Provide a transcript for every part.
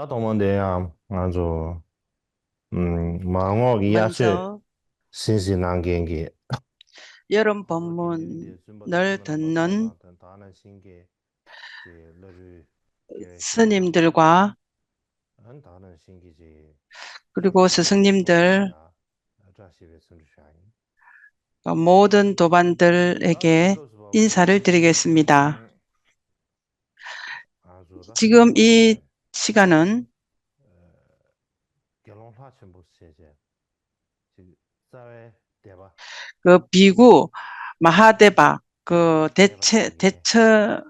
동문대야 아주 망어 이야시 먼저 신신한 게 여름 딘딘데 본문을 숨바도 듣는 바사다 다는 신게 제 러르 게 신나 스님들과 한 다는 신기지 그리고 샤베르 스승님들, 소소야 아자시베 순주샤이 모든 다 도반들에게 딘도스 바고도 인사를 드리겠습니다. 아주다 지금 이 제 시간은 결혼화 전부 세제 지 사회 대바 그 비구 마하데바 그 대바시게 대처에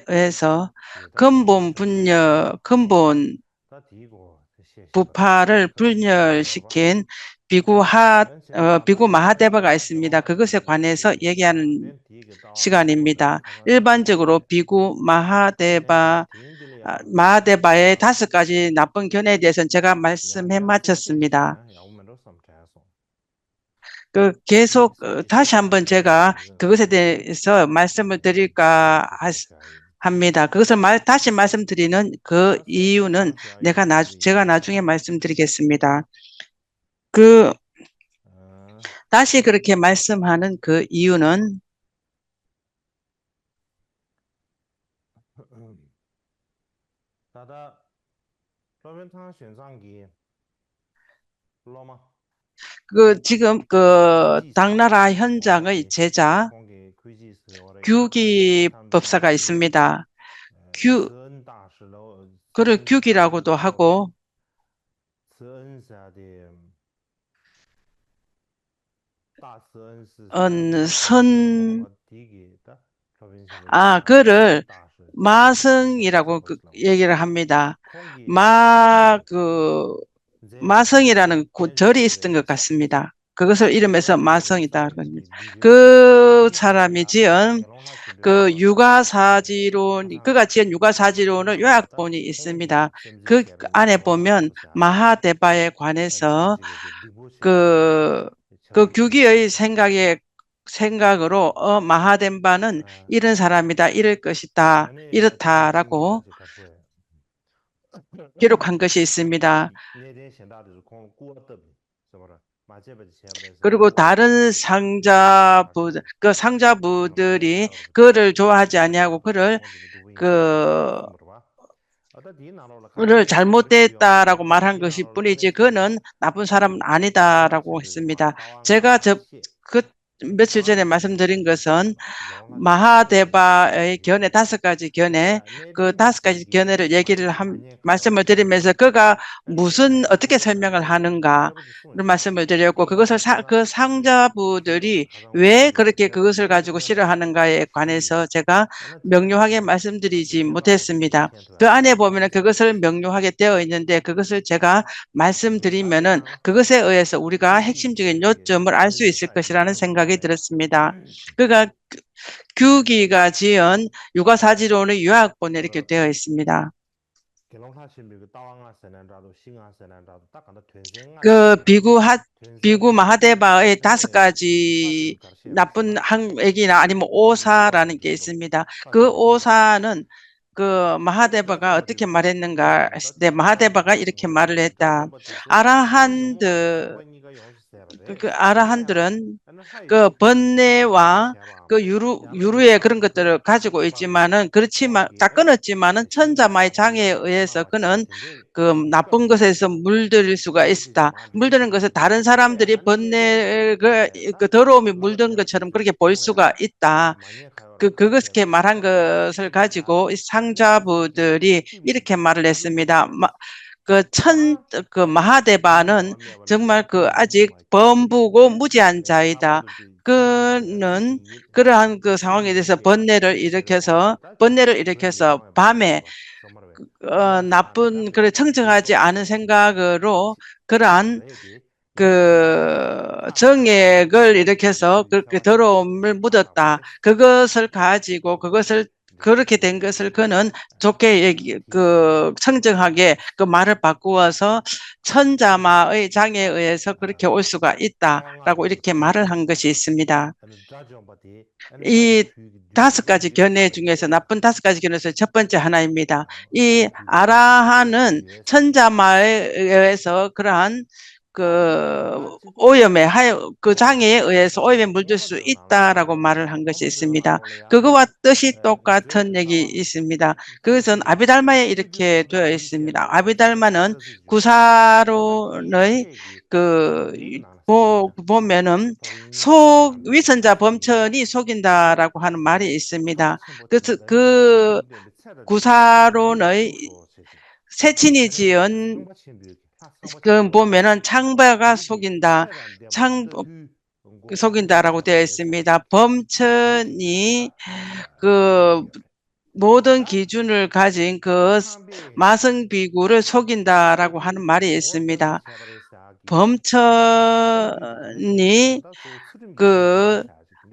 의해서 제다 딘도 근본 샤베르 분열, 근본 다 디고 셰셰바 부파를 다 디고 봐 분열시킨 렌 셴다 비구 마하데바가 있습니다. 결혼화 그것에 전부 관해서 세 얘기하는 렌 디게 다와나 고다 시간입니다. 카바나 일반적으로 샤베르 비구 렌 마하데바, 딘딜이야 마하데바의 다 5가지 나쁜 견해에 대해서는 제가 말씀해 냥냥 셴셴셴 마쳤습니다. 야오면로 섬차야소 계속 다시 한번 셰셰셰셰 제가 셰셰 그것에 대해서 말씀을 드릴까 샤베르 합니다. 그것을 다시 말씀드리는 그 이유는 제가 나중에 말씀드리겠습니다. 그 다시 그렇게 말씀하는 그 이유는 다다 러벤탕选上기 로마 지금 그 당나라 현장의 제자 공개 퀴즈스 오래기 규기 법사가 참디기 있습니다. 규 스은다시로 그를 규기라고도 하고 스은사의 다스은스 선 디기다 프로빈스 그를 다스 마성이라고 얘기를 합니다. 공기 마 제 그 제바시게 마성이라는 절이 있었던 것 제제베 같습니다. 그것을 이름에서 다시게 마성이다. 사베르게 리뷰게 그 사람이 디디야 지은 결혼할 그 준비하고 육아사지론, 항상 그가 지은 육아사지론을 항상다 요약본이 공기 있습니다. 그 샘지시하베르게 안에 결혼할 보면 준비하고 마하데바에 관해서 디디시게 리뷰시하베르게 그, 그 처리시게 규기의 생각으로 마하덴바는 이런 사람이다, 이럴 것이다, 연애 다는 이렇다라고 신기다시 카푸에 기록한 것이 있습니다. 내내 현다도 공 꾸었더비 저거라 마제버지 제버에서 그리고 다른 디디샤베르 그 결혼하는 상자부들이 사람으로 그를 좋아하지 아니하고 디디샤베르 그를 공기 누구인 샤베르 그 숨어봐 어다 디나로라 칸데 잘못됐다라고 어치비용도 말한 것이 디나로라 뿐이지 칸데시게 그는 나쁜 사람은 아니다라고 다시비와 했습니다. 제가 다왕아 시 그 며칠 전에 말씀드린 것은 마하데바의 견해 5가지 견해, 그 5가지 견해를 말씀을 드리면서 그가 어떻게 설명을 하는가를 말씀을 드렸고, 그것을 그 상자부들이 왜 그렇게 그것을 가지고 싫어하는가에 관해서 제가 명료하게 말씀드리지 못했습니다. 그 안에 보면은 그것을 명료하게 되어 있는데, 그것을 제가 말씀드리면은 그것에 의해서 우리가 핵심적인 요점을 알 수 있을 것이라는 생각이 들었습니다. 그가 규기가 지은 육아사지론의 요약본에 이렇게 되어 있습니다. 그 비구 마하데바의 5가지 나쁜 얘기나 아니면 오사라는 게 있습니다. 그 오사는 그 마하데바가 어떻게 말했는가 했을 때, 마하데바가 이렇게 말을 했다. 아라한드 아라한들은 그 번뇌와 그 유루의 그런 것들을 가지고 있지만은, 그렇지만 다 끊었지만은 천자마의 장애에 의해서 그는 그 나쁜 것에서 물들일 수가 있다. 물드는 것을 다른 사람들이 번뇌 그 더러움이 물든 것처럼 그렇게 보일 수가 있다. 그것게 말한 것을 가지고 이 상자부들이 이렇게 말을 했습니다. 그 마하데바는 정말 아직 범부고 무지한 자이다. 그는 그러한 그 상황에 대해서 번뇌를 일으켜서 밤에 나쁜, 청정하지 않은 생각으로 그러한 정액을 일으켜서 그렇게 더러움을 묻었다. 그것을 가지고 그것을 그렇게 된 것을 그는 좋게 청정하게 그 말을 바꾸어서 천자마의 장애에 의해서 그렇게 올 수가 있다라고 이렇게 말을 한 것이 있습니다. 이 5가지 견해 중에서 나쁜 5가지 견해에서 첫 번째 하나입니다. 이 아라한은 천자마에 의해서 그러한 오염에 그 장애에 의해서 오염에 물들 수 있다라고 말을 한 것이 있습니다. 그거와 뜻이 똑같은 얘기 있습니다. 그것은 아비달마에 이렇게 되어 있습니다. 아비달마는 구사론의 보면은 위선자 범천이 속인다라고 하는 말이 있습니다. 그래서 그 구사론의 세친이 지은 보면은 창바가 속인다라고 되어 있습니다. 범천이 모든 기준을 가진 마성비구를 속인다라고 하는 말이 있습니다. 범천이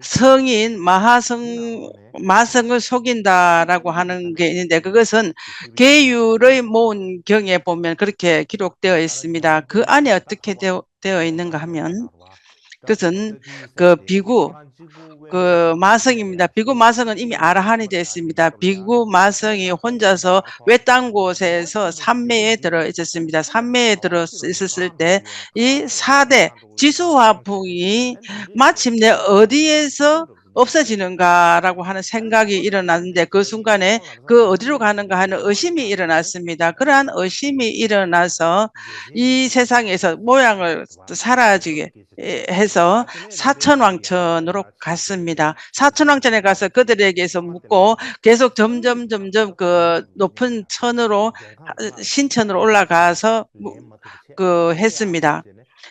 성인 마성을 속인다라고 하는 게 있는데 그것은 계율의 모은경에 보면 그렇게 기록되어 있습니다. 그 안에 어떻게 되어 있는가 하면 그것은 비구 마성입니다. 비구 마성은 이미 아라한이 되었습니다. 비구 마성이 혼자서 외딴 곳에서 삼매에 들어 있었습니다. 삼매에 들어 있었을 때 이 4대 지수화풍이 마침내 어디에서 없어지는가라고 하는 생각이 일어났는데 그 순간에 어디로 가는가 하는 의심이 일어났습니다. 그러한 의심이 일어나서 이 세상에서 모양을 사라지게 해서 사천왕천으로 갔습니다. 사천왕천에 가서 그들에게서 묻고 계속 점점 높은 신천으로 올라가서 했습니다.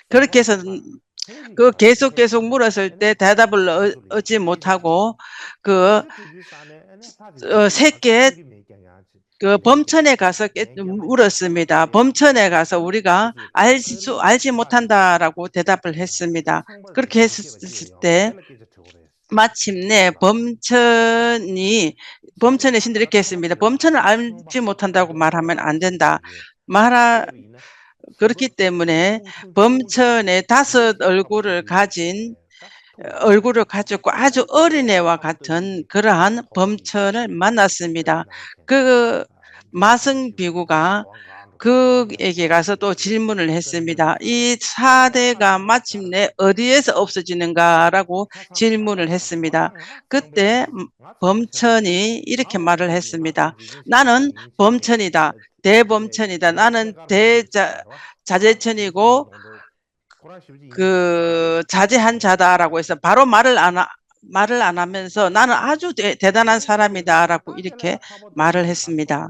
그렇게 해서 계속 물었을 때 대답을 얻지 못하고 새끼 범천에 가서 물었습니다. 범천에 가서 우리가 알지 못한다라고 대답을 했습니다. 그렇게 했을 때 마침내 범천의 신들이 이렇게 했습니다. 범천을 알지 못한다고 말하면 안 된다. 그렇기 때문에 범천의 5 얼굴을 가지고 아주 어린애와 같은 그러한 범천을 만났습니다. 그 마성비구가 그에게 가서 또 질문을 했습니다. 이 4대가 마침내 어디에서 없어지는가라고 질문을 했습니다. 그때 범천이 이렇게 말을 했습니다. 나는 범천이다. 대범천이다. 나는 자재천이고 자제한 자다라고 해서 바로 말을 안 하면서 나는 아주 대단한 사람이다라고 이렇게 말을 했습니다.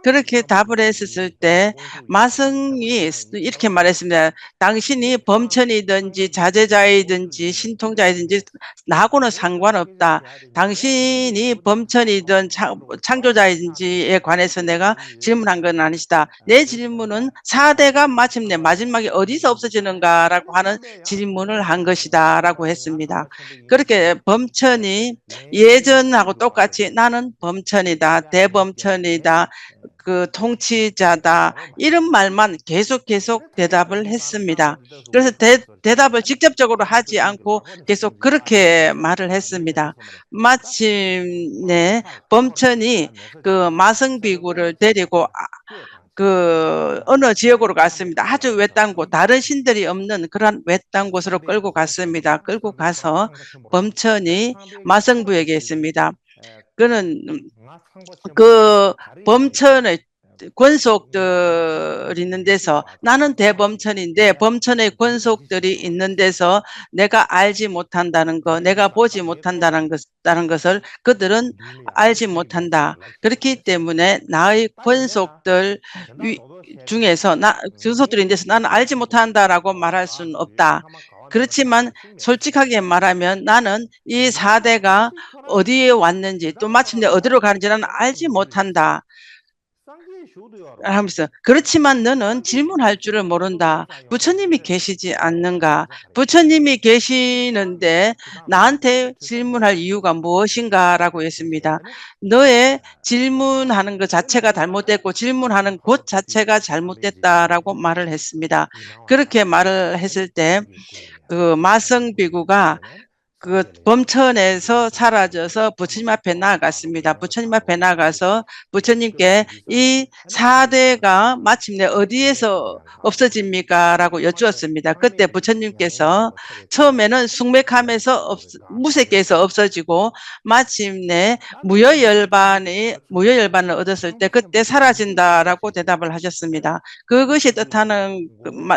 그렇게 답을 했었을 때 마성이 이렇게 말했습니다. 당신이 범천이든지 자제자이든지 신통자이든지 나하고는 상관없다. 당신이 범천이든 창조자이든지에 관해서 내가 질문한 건 아니시다. 내 질문은 4대가 마침내 마지막에 어디서 없어지는가라고 하는 질문을 한 것이다 라고 했습니다. 그렇게 범천이 예전하고 똑같이 나는 범천이다. 대범천이다. 통치자다 이런 말만 계속 대답을 했습니다. 그래서 대답을 직접적으로 하지 않고 계속 그렇게 말을 했습니다. 마침내 범천이 마성비구를 데리고 어느 지역으로 갔습니다. 아주 외딴 곳, 다른 신들이 없는 그런 외딴 곳으로 끌고 갔습니다. 끌고 가서 범천이 마성부에게 했습니다. 그는 범천의 권속들이 있는 데서 나는 대범천인데 범천의 권속들이 있는 데서 내가 알지 못한다는 것, 내가 보지 못한다는 것을 그들은 알지 못한다. 그렇기 때문에 나의 권속들 중에서 권속들이 있는 데서 나는 알지 못한다라고 말할 수는 없다. 그렇지만 솔직하게 말하면 나는 이 4대가 어디에 왔는지 또 마침내 어디로 가는지 나는 알지 못한다. 하면서 그렇지만 너는 질문할 줄을 모른다. 부처님이 계시지 않는가? 부처님이 계시는데 나한테 질문할 이유가 무엇인가? 라고 했습니다. 너의 질문하는 것 자체가 잘못됐고 질문하는 곳 자체가 잘못됐다라고 말을 했습니다. 그렇게 말을 했을 때 그 마성비구가 그 범천에서 사라져서 부처님 앞에 나아갔습니다. 부처님 앞에 나가서 부처님께 이 4대가 마침내 어디에서 없어집니까? 라고 여쭈었습니다. 그때 부처님께서 처음에는 숙맥함에서 무색에서 없어지고 마침내 무여열반을 얻었을 때 그때 사라진다라고 대답을 하셨습니다. 그것이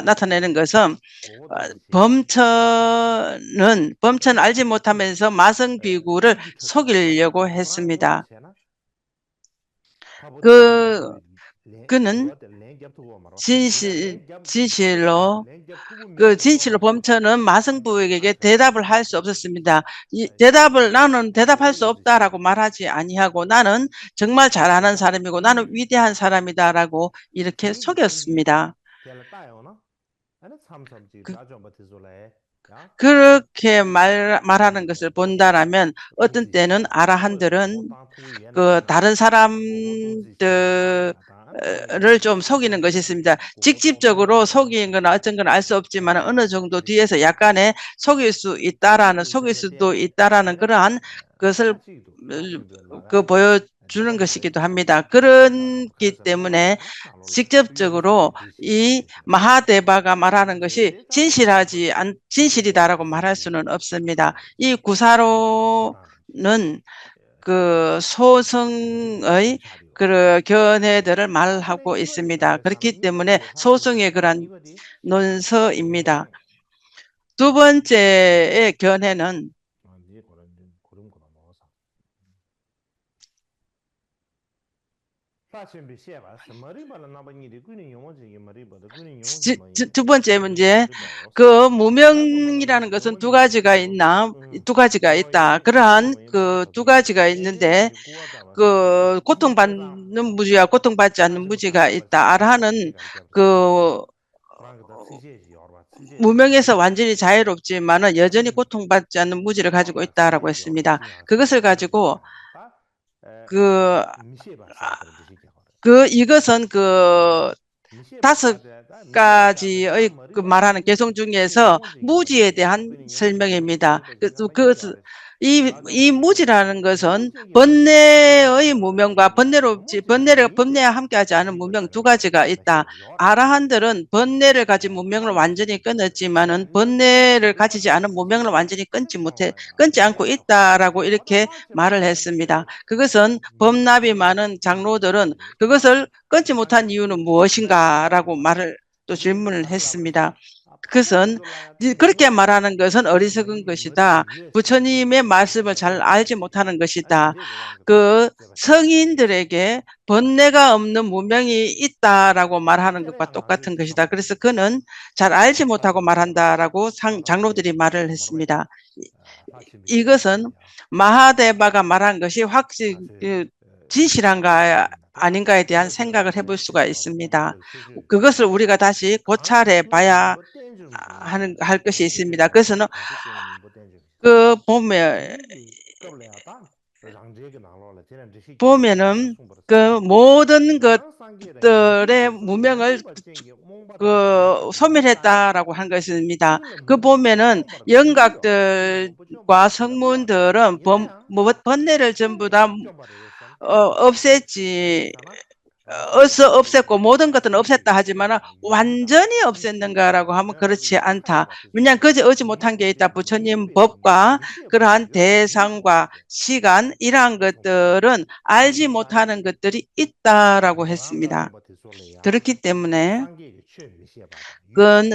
나타내는 것은 범천은 알지 못하면서 마성비구를 속이려고 했습니다. 그는 진실로 범천은 마성비구에게 대답을 할 수 없었습니다. 나는 대답할 수 없다라고 말하지 아니하고 나는 정말 잘하는 사람이고 나는 위대한 사람이다라고 이렇게 속였습니다. 그렇게 말하는 것을 본다라면 어떤 때는 아라한들은 그 다른 사람들을 좀 속이는 것이 있습니다. 직접적으로 속이는 건 어떤 건 알 수 없지만 어느 정도 뒤에서 약간의 속일 수도 있다라는 그러한 것을 보여주는 것이기도 합니다. 그렇기 때문에 직접적으로 이 마하데바가 말하는 것이 진실이다라고 말할 수는 없습니다. 이 구사로는 그 소승의 그 견해들을 말하고 있습니다. 그렇기 때문에 소승의 그런 논서입니다. 두 번째의 견해는 두 번째 문제, 그 무명이라는 것은 두 가지가 있다. 그러한 그 두 가지가 있는데 그 고통받는 무지와 고통받지 않는 무지가 있다. 아라한은 그 무명에서 완전히 자유롭지만은 여전히 고통받지 않는 무지를 가지고 있다라고 했습니다. 그것을 가지고 이것은 그 5가지의 그 말하는 개성 중에서 무지에 대한 설명입니다. 이 무지라는 것은 번뇌의 무명과 번뇌와 함께하지 않은 무명 두 가지가 있다. 아라한들은 번뇌를 가진 무명을 완전히 끊었지만은 번뇌를 가지지 않은 무명을 완전히 끊지 않고 있다라고 이렇게 말을 했습니다. 그것은 법납이 많은 장로들은 그것을 끊지 못한 이유는 무엇인가라고 또 질문을 했습니다. 그것은 그렇게 말하는 것은 어리석은 것이다. 부처님의 말씀을 잘 알지 못하는 것이다. 그 성인들에게 번뇌가 없는 무명이 있다라고 말하는 것과 똑같은 것이다. 그래서 그는 잘 알지 못하고 말한다라고 장로들이 말을 했습니다. 이것은 마하데바가 말한 것이 진실한가 아닌가에 대한 생각을 해볼 수가 있습니다. 그것을 우리가 다시 고찰해 봐야 할 것이 있습니다. 그래서는 보면은 그 모든 것들의 무명을 소멸했다라고 한 것입니다. 보면은 영각들과 성문들은 번뇌를 전부 다 없앴고 모든 것들은 없앴다 하지만 완전히 없앴는가라고 하면 그렇지 않다. 왜냐하면 그저 얻지 못한 게 있다. 부처님 법과 그러한 대상과 시간 이러한 것들은 알지 못하는 것들이 있다라고 했습니다. 그렇기 때문에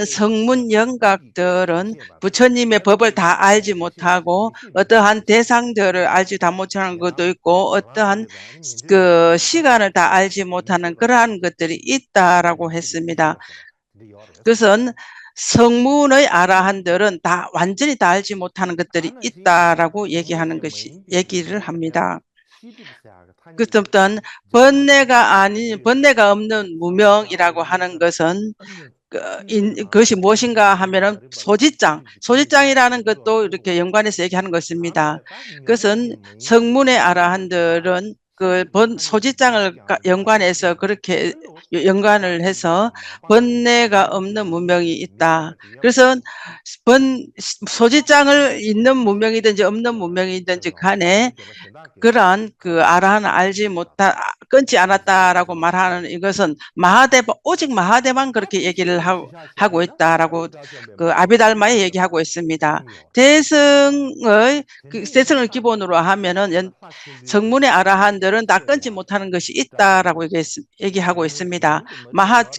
성문 영각들은 부처님의 법을 다 알지 못하고 어떠한 대상들을 알지 다 못하는 것도 있고 어떠한 그 시간을 다 알지 못하는 그러한 것들이 있다라고 했습니다. 그것은 성문의 아라한들은 완전히 다 알지 못하는 것들이 있다라고 얘기를 합니다. 그 어떤 번뇌가 없는 무명이라고 하는 것은 그것이 무엇인가 하면은 소지장이라는 것도 이렇게 연관해서 얘기하는 것입니다. 그것은 성문의 아라한들은 그 소지장을 연관해서 그렇게 연관을 해서 번뇌가 없는 무명이 있다. 그래서 소지장을 있는 무명이든지 없는 무명이든지 간에 그러한 그 아라한을 끊지 않았다라고 말하는 이것은 오직 마하대만 그렇게 얘기를 하고 있다라고 그 아비달마에 얘기하고 있습니다. 대승을 기본으로 하면은 성문의 아라한들은 다 끊지 못하는 것이 있다라고 얘기하고 있습니다.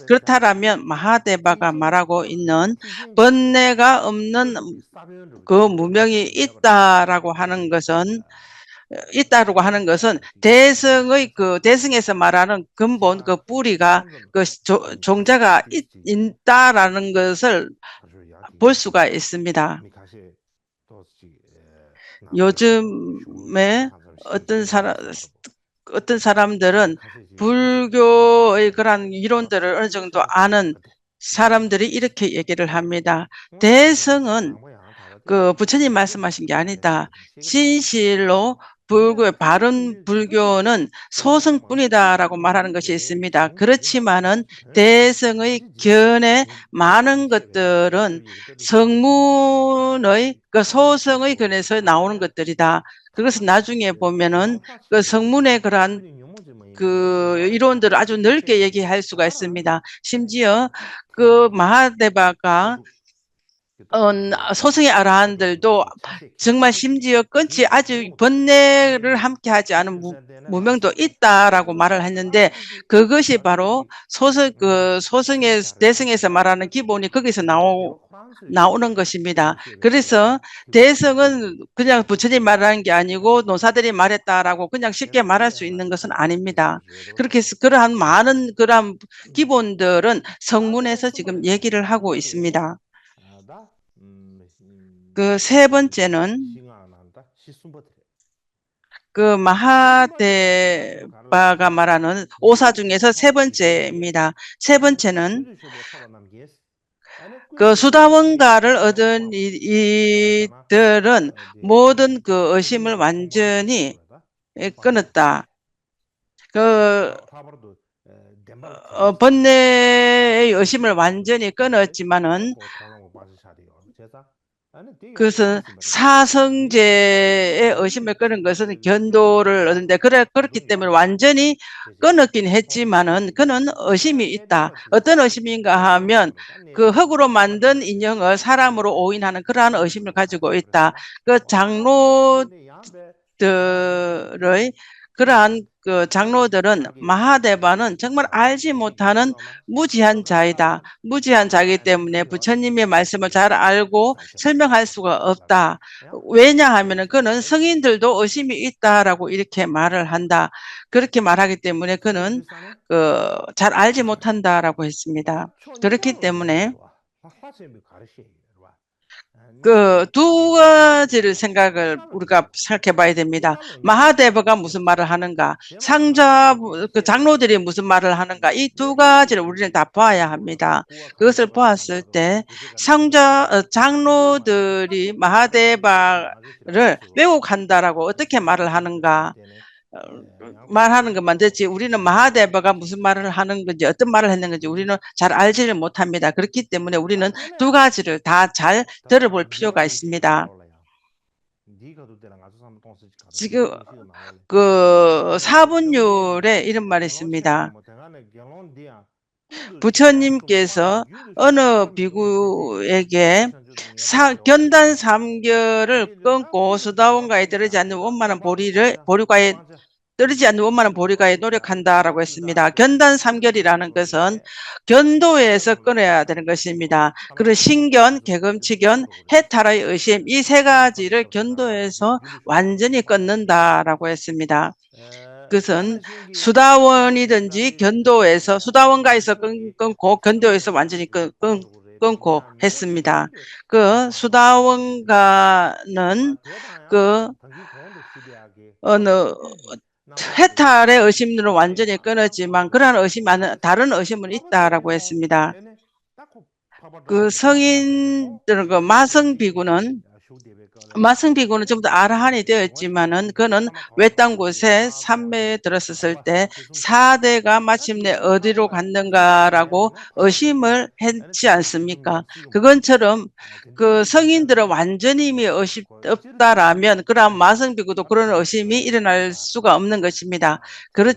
그렇다라면 마하대바가 말하고 있는 번뇌가 없는 그 무명이 있다라고 하는 것은 대승에서 말하는 근본 그 뿌리가 종자가 있다라는 것을 볼 수가 있습니다. 요즘에 어떤 사람들은 불교의 그런 이론들을 어느 정도 아는 사람들이 이렇게 얘기를 합니다. 대승은 그 부처님 말씀하신 게 아니다. 진실로 바른 불교는 소승뿐이다라고 말하는 것이 있습니다. 그렇지만은 대승의 견해 많은 것들은 성문의 그 소승의 근에서 나오는 것들이다. 그것은 나중에 보면은 그 성문의 그러한 그 이론들을 아주 넓게 얘기할 수가 있습니다. 심지어 그 마하데바가 소승의 아라한들도 정말 심지어 아주 번뇌를 함께하지 않은 무명도 있다라고 말을 했는데 그것이 바로 소승의 대승에서 말하는 기본이 거기서 나오는 것입니다. 그래서 대승은 그냥 부처님 말하는 게 아니고 노사들이 말했다라고 그냥 쉽게 말할 수 있는 것은 아닙니다. 그렇게 해서 많은 그런 기본들은 성문에서 지금 얘기를 하고 있습니다. 그 세 번째는 그 마하데바가 말하는 오사 중에서 세 번째입니다. 세 번째는 그 수다원가를 얻은 이들은 모든 그 의심을 완전히 끊었다. 번뇌의 의심을 완전히 끊었지만은 그것은 사성제의 의심을 끊은 것은 견도를 얻는데 그렇기 때문에 완전히 끊었긴 했지만은 그는 의심이 있다. 어떤 의심인가 하면 그 흙으로 만든 인형을 사람으로 오인하는 그러한 의심을 가지고 있다. 그 장로들은 마하데바는 정말 알지 못하는 무지한 자이다. 무지한 자이기 때문에 부처님의 말씀을 잘 알고 설명할 수가 없다. 왜냐하면 그는 성인들도 의심이 있다라고 이렇게 말을 한다. 그렇게 말하기 때문에 그는 잘 알지 못한다라고 했습니다. 그렇기 때문에 그 두 가지를 우리가 생각해 봐야 됩니다. 마하데바가 무슨 말을 하는가, 그 장로들이 무슨 말을 하는가, 이 두 가지를 우리는 다 봐야 합니다. 그것을 보았을 때 장로들이 마하데바를 왜곡한다라고 어떻게 말을 하는가, 말하는 것만 듣지 우리는 마하데바가 무슨 말을 하는 건지 어떤 말을 했는 건지 우리는 잘 알지를 못합니다. 그렇기 때문에 우리는 두 가지를 다 잘 들어볼 필요가 있습니다. 지금 그 사분율에 이런 말이 있습니다. 부처님께서 어느 비구에게 견단 3결을 끊고 수다원가에 떨어지지 않는 원만한 보리가에 노력한다라고 했습니다. 견단 3결이라는 것은 견도에서 끊어야 되는 것입니다. 그리고 신견, 개금치견, 해탈의 의심 이 세 가지를 견도에서 완전히 끊는다라고 했습니다. 그것은 수다원이든지 수다원가에서 끊고 견도에서 완전히 끊고 했습니다. 그 수다원가는 해탈의 의심으로 완전히 끊었지만 그러한 다른 의심은 있다라고 했습니다. 그 성인들은 그 마성비구는 전부 다 아라한이 되었지만은 그는 외딴 곳에 삼매에 들었었을 때 4대가 마침내 어디로 갔는가라고 의심을 했지 않습니까? 그건처럼 그 성인들은 완전히 이미 의심 없다라면 그런 마성비구도 그런 의심이 일어날 수가 없는 것입니다. 그런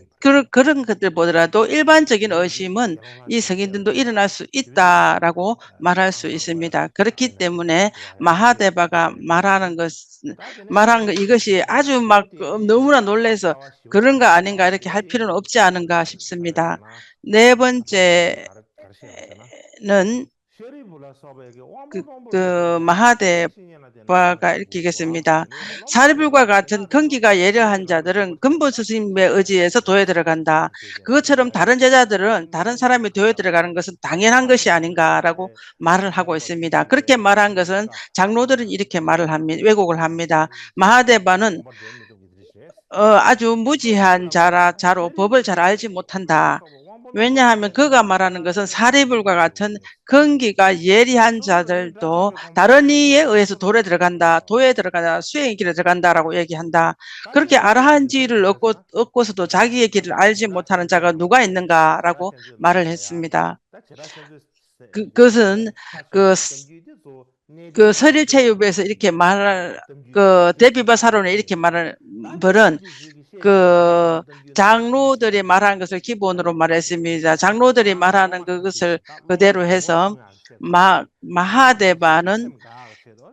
것들 보더라도 일반적인 의심은 이 성인들도 일어날 수 있다라고 말할 수 있습니다. 그렇기 때문에 마하데바가 말한 거 이것이 아주 막 너무나 놀라서 그런 거 아닌가 이렇게 할 필요는 없지 않은가 싶습니다. 네 번째는 마하데바가 이렇게 얘기했습니다. 사리불과 같은 근기가 예려한 자들은 근본 스승님의 의지에서 도에 들어간다. 그것처럼 다른 제자들은 다른 사람이 도에 들어가는 것은 당연한 것이 아닌가라고 말을 하고 있습니다. 그렇게 말한 것은 장로들은 이렇게 말을 합니다. 왜곡을 합니다. 마하데바는 아주 무지한 자로 법을 잘 알지 못한다. 왜냐하면 그가 말하는 것은 사리불과 같은 근기가 예리한 자들도 다른 이에 의해서 도에 들어간다, 수행의 길에 들어간다라고 얘기한다. 그렇게 아라한지를 얻고서도 자기의 길을 알지 못하는 자가 누가 있는가라고 말을 했습니다. 그것은 그 설일체육에서 이렇게 대비바사론에 이렇게 말을 벌은 그 장로들이 말하는 것을 기본으로 말했습니다. 장로들이 말하는 그것을 그대로 해서 마하데바는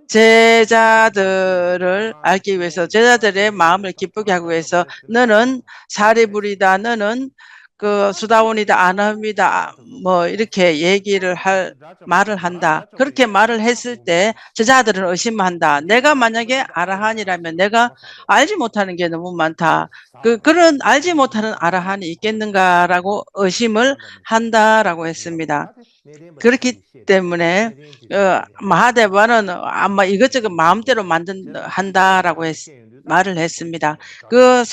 제자들을 알기 위해서 제자들의 마음을 기쁘게 하기 위해서 너는 사리불이다, 너는 그 수다원이다, 안합니다, 뭐 이렇게 말을 한다. 그렇게 말을 했을 때 제자들은 의심한다. 내가 만약에 아라한이라면 내가 알지 못하는 게 너무 많다. 그런 알지 못하는 아라한이 있겠는가라고 의심을 한다라고 했습니다. 그렇기 때문에 마하데바는 아마 이것저것 마음대로 한다라고 말을 했습니다. 그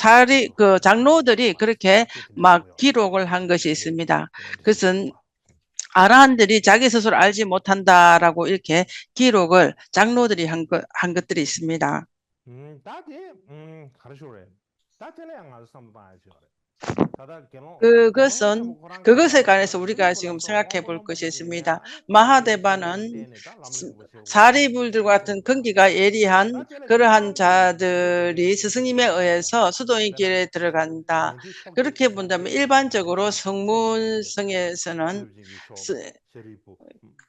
장로들이 그렇게 막 기록을 한 것이 있습니다. 그것은 아라한들이 자기 스스로 알지 못한다라고 이렇게 기록을 장로들이 한 것들이 있습니다. 그것에 관해서 우리가 지금 생각해 볼 것이 있습니다. 마하데바는 사리불들과 같은 근기가 예리한 그러한 자들이 스승님에 의해서 수도의 길에 들어간다. 그렇게 본다면 일반적으로 성문성에서는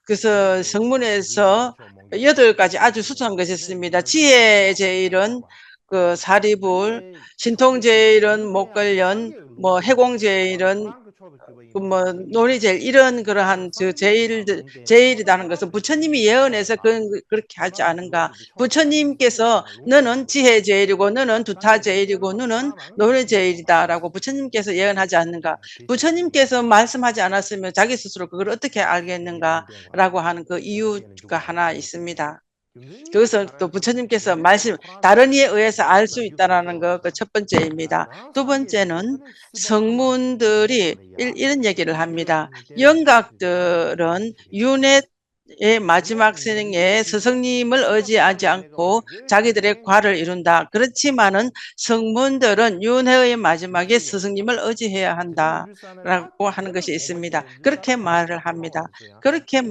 그래서 성문에서 8가지 아주 수상한 것이 있습니다. 지혜의 제일은 그 사리불, 신통제일은 목걸련, 뭐 해공제일은 뭐 논의제일 이런 그러한 제일이라는 것은 부처님이 예언해서 그렇게 하지 않은가. 부처님께서 너는 지혜제일이고 너는 두타제일이고 너는 논의제일이다라고 부처님께서 예언하지 않는가. 부처님께서 말씀하지 않았으면 자기 스스로 그걸 어떻게 알겠는가라고 하는 그 이유가 하나 있습니다. 그것을 또 부처님께서 다른 이에 의해서 알 수 있다는 거 그 첫 번째입니다. 두 번째는 성문들이 이런 얘기를 합니다. 영각들은 윤회의 마지막 생에 스승님을 의지하지 않고 자기들의 과를 이룬다. 그렇지만은 성문들은 윤회의 마지막에 스승님을 의지해야 한다라고 하는 것이 있습니다. 그렇게 말을 합니다. 그렇게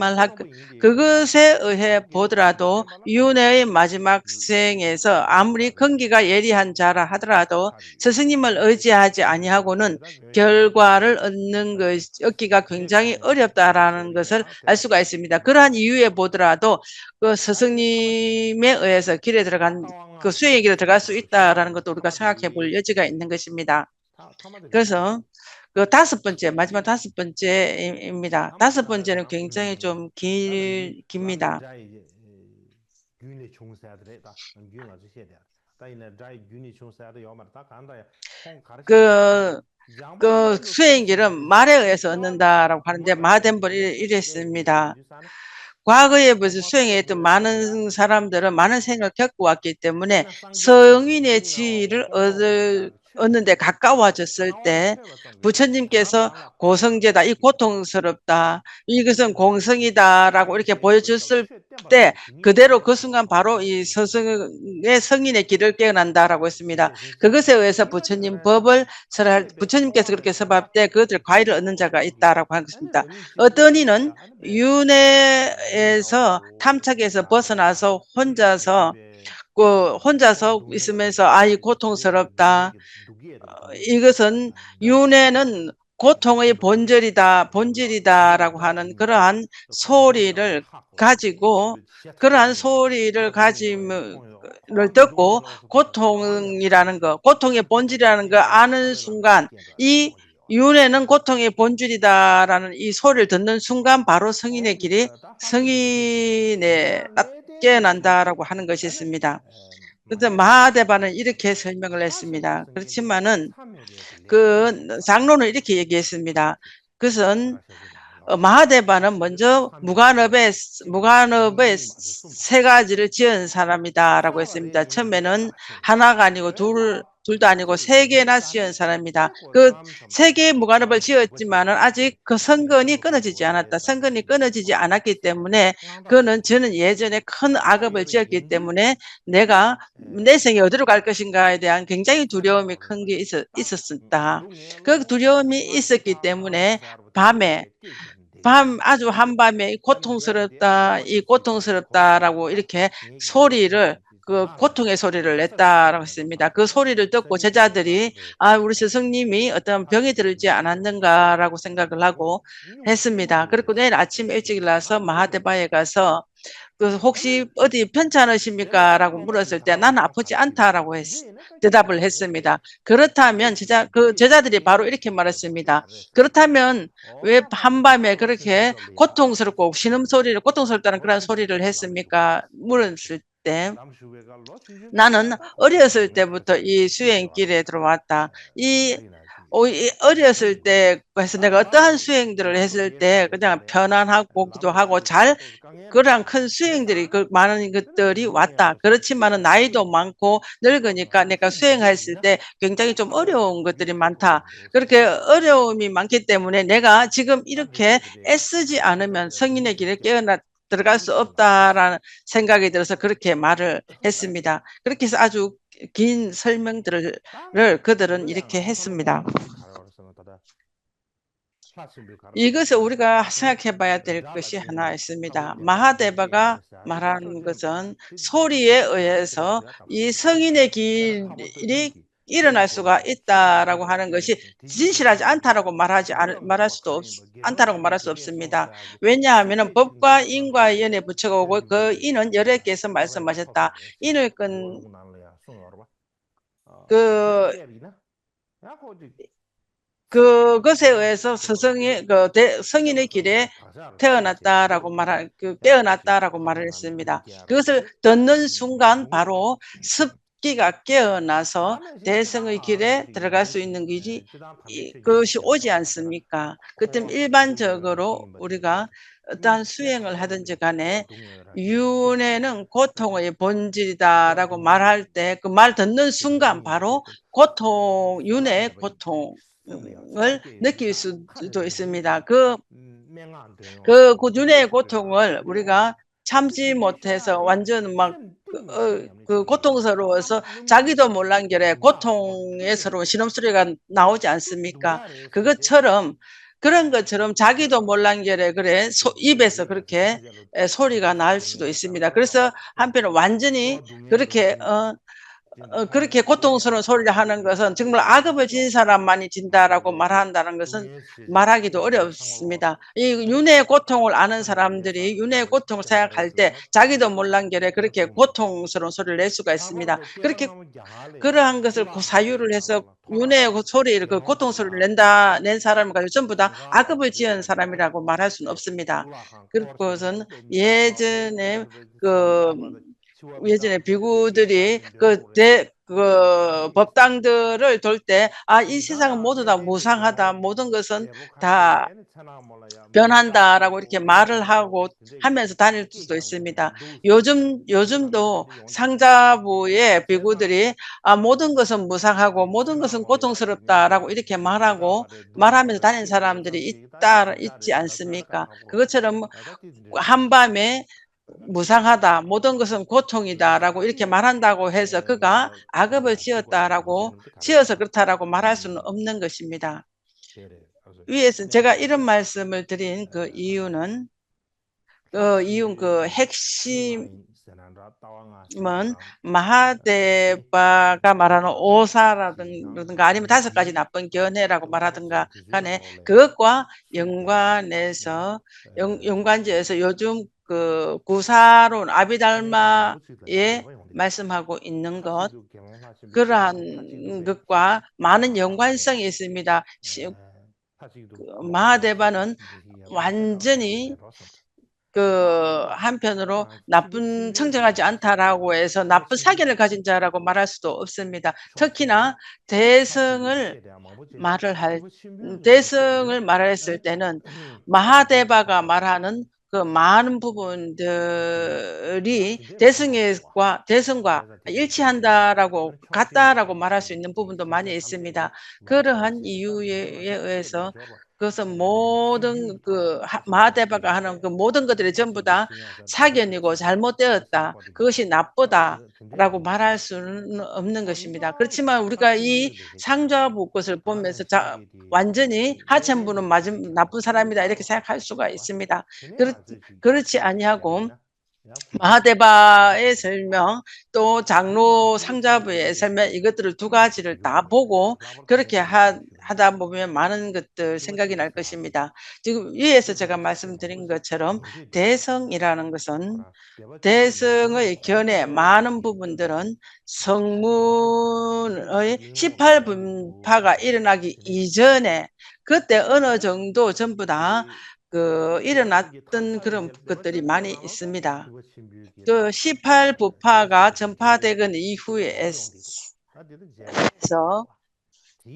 그것에 의해 보더라도 윤회의 마지막 생에서 아무리 근기가 예리한 자라 하더라도 스승님을 의지하지 아니하고는 결과를 얻기가 굉장히 어렵다라는 것을 알 수가 있습니다. 그러한 이유에 보더라도 그 스승님에 의해서 길에 들어간 그 수행의 길에 들어갈 수 있다라는 것도 우리가 생각해 볼 여지가 있는 것입니다. 그래서 그 마지막 5번째입니다. 5번째는 굉장히 좀 깁니다. 그 수행의 길은 말에 의해서 얻는다라고 하는데 마하덴벌이 이랬습니다. 과거에 벌써 수행했던 많은 사람들은 많은 생을 겪고 왔기 때문에 성인의 지위를 얻는데 가까워졌을 때 부처님께서 고성제다, 이 고통스럽다, 이것은 공성이다라고 이렇게 보여줬을 때 그대로 그 순간 바로 이 서성의 성인의 길을 깨어난다라고 했습니다. 그것에 의해서 부처님 법을 설할 부처님께서 그렇게 설할 때 그것을 과일을 얻는 자가 있다라고 하겠습니다. 어떤 이는 윤회에서 탐착에서 벗어나서 혼자서 있으면서 이 고통스럽다. 이것은 윤회는 고통의 본질이다라고 하는 그러한 소리를 가지고 그러한 소리를 가짐을 듣고 고통이라는 거, 고통의 본질이라는 거 아는 순간 이 윤회는 고통의 본질이다라는 이 소리를 듣는 순간 바로 성인의 길이 성인에 깨어난다라고 하는 것이 있습니다. 그래서 마하대바는 이렇게 설명을 했습니다. 그렇지만은 그 장로는 이렇게 얘기했습니다. 그것은 마하대바는 먼저 무관업의 세 가지를 지은 사람이다라고 했습니다. 처음에는 하나가 아니고 둘도 아니고 세 개나 지은 사람이다. 그 세 개의 무관업을 지었지만은 아직 그 선근이 끊어지지 않았다. 선근이 끊어지지 않았기 때문에 저는 예전에 큰 악업을 지었기 때문에 내가 내 생에 어디로 갈 것인가에 대한 굉장히 두려움이 큰 게 있었다. 그 두려움이 있었기 때문에 아주 한밤에 고통스럽다라고 이렇게 그 고통의 소리를 냈다라고 했습니다. 그 소리를 듣고 제자들이 우리 스승님이 어떤 병이 들지 않았는가라고 생각을 하고 했습니다. 그리고 내일 아침 일찍 일어나서 마하대바에 가서 혹시 어디 편찮으십니까? 라고 물었을 때 나는 아프지 않다라고 대답을 했습니다. 그렇다면 제자들이 바로 이렇게 말했습니다. 그렇다면 왜 한밤에 그렇게 고통스럽다는 그런 소리를 했습니까? 물었을 때 나는 어렸을 때부터 이 수행길에 들어왔다. 어렸을 때 그래서 내가 어떠한 수행들을 했을 때 그냥 편안하고 기도하고 그러한 큰 수행들이 많은 것들이 왔다. 그렇지만은 나이도 많고 늙으니까 내가 수행했을 때 굉장히 좀 어려운 것들이 많다. 그렇게 어려움이 많기 때문에 내가 지금 이렇게 애쓰지 않으면 성인의 길에 들어갈 수 없다라는 생각이 들어서 그렇게 말을 했습니다. 그렇게 해서 아주 긴 설명들을 그들은 이렇게 했습니다. 이것을 우리가 생각해 봐야 될 것이 하나 있습니다. 마하대바가 말하는 것은 소리에 의해서 이 성인의 길이 일어날 수가 있다라고 하는 것이 진실하지 않다라고 말할 수 없습니다. 왜냐하면 법과 인과 연에 붙여오고 그 인은 여러 개에서 말씀하셨다. 인을 그것에 의해서 성인의 길에 깨어났다라고 말을 했습니다. 그것을 듣는 순간 바로 습기가 깨어나서 대성의 길에 들어갈 수 있는 그것이 오지 않습니까? 그때 일반적으로 우리가 어떠한 수행을 하든지 간에 윤회는 고통의 본질이다라고 말할 때 그 말 듣는 순간 바로 윤회의 고통을 느낄 수도 있습니다. 윤회의 고통을 우리가 참지 못해서 완전 고통스러워서 자기도 몰란 결에 고통의 서러운 신음소리가 나오지 않습니까? 그런 것처럼 자기도 몰란 결에 입에서 그렇게 소리가 날 수도 있습니다. 그래서 한편은 완전히 그렇게 고통스러운 소리를 하는 것은 정말 악업을 지닌 사람만이 진다라고 말한다는 것은 말하기도 어렵습니다. 이 윤회의 고통을 아는 사람들이 윤회의 고통을 생각할 때 자기도 몰란 결에 그렇게 고통스러운 소리를 낼 수가 있습니다. 그러한 것을 사유를 해서 윤회의 소리를 고통 소리를 낸 사람을 가지고 전부 다 악업을 지은 사람이라고 말할 수는 없습니다. 그것은 예전에 비구들이 그 법당들을 돌 때 이 세상은 모두 다 무상하다. 모든 것은 다 변한다라고 이렇게 말을 하고 하면서 다닐 수도 있습니다. 요즘도 상자부의 비구들이 모든 것은 무상하고 모든 것은 고통스럽다라고 이렇게 말하면서 다니는 사람들이 있지 않습니까? 그것처럼 한밤에 무상하다, 모든 것은 고통이다라고 이렇게 말한다고 해서 그가 악업을 지어서 그렇다라고 말할 수는 없는 것입니다. 위에서 제가 이런 말씀을 드린 그 이유는 그 핵심은 마하데바가 말하는 오사라든가 아니면 5가지 나쁜 견해라고 말하든가 간에 그것과 연관지어서 요즘 그 구사론 아비달마에 말씀하고 있는 것, 그러한 것과 많은 연관성이 있습니다. 마하데바는 완전히 그 한편으로 청정하지 않다라고 해서 나쁜 사견을 가진 자라고 말할 수도 없습니다. 특히나 대성을 말했을 때는 마하데바가 말하는 그 많은 부분들이 대성과 일치한다라고 같다라고 말할 수 있는 부분도 많이 있습니다. 그러한 이유에 의해서 그것은 모든 마하데바가 하는 그 모든 것들이 전부 다 사견이고 잘못되었다. 그것이 나쁘다라고 말할 수는 없는 것입니다. 그렇지만 우리가 이 상좌부 것을 보면서 완전히 하천부는 나쁜 사람이다 이렇게 생각할 수가 있습니다. 그렇지 아니하고 마하데바의 설명 또 장로 상자부의 설명 이것들을 2가지를 다 보고 그렇게 하다 보면 많은 것들 생각이 날 것입니다. 지금 위에서 제가 말씀드린 것처럼 대성이라는 것은 대성의 견해 많은 부분들은 성문의 18분파가 일어나기 이전에 그때 어느 정도 전부 다 일어났던 그런 것들이 많이 있습니다. 그 18부파가 전파되건 이후에서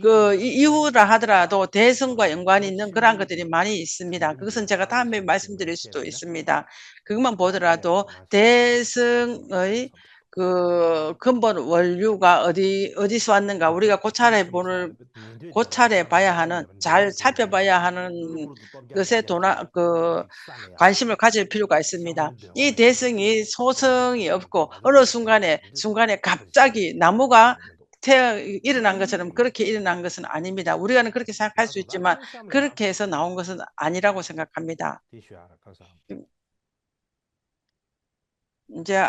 그 이후라 하더라도 대성과 연관이 있는 그런 것들이 많이 있습니다. 그것은 제가 다음에 말씀드릴 수도 있습니다. 그것만 보더라도 대성의 그 근본 원류가 어디서 왔는가 우리가 고찰해 봐야 하는, 잘 살펴봐야 하는 것에 관심을 가질 필요가 있습니다. 이 대성이 소성이 없고 어느 순간에 갑자기 나무가 일어난 것처럼 그렇게 일어난 것은 아닙니다. 우리가는 그렇게 생각할 수 있지만 그렇게 해서 나온 것은 아니라고 생각합니다. 이제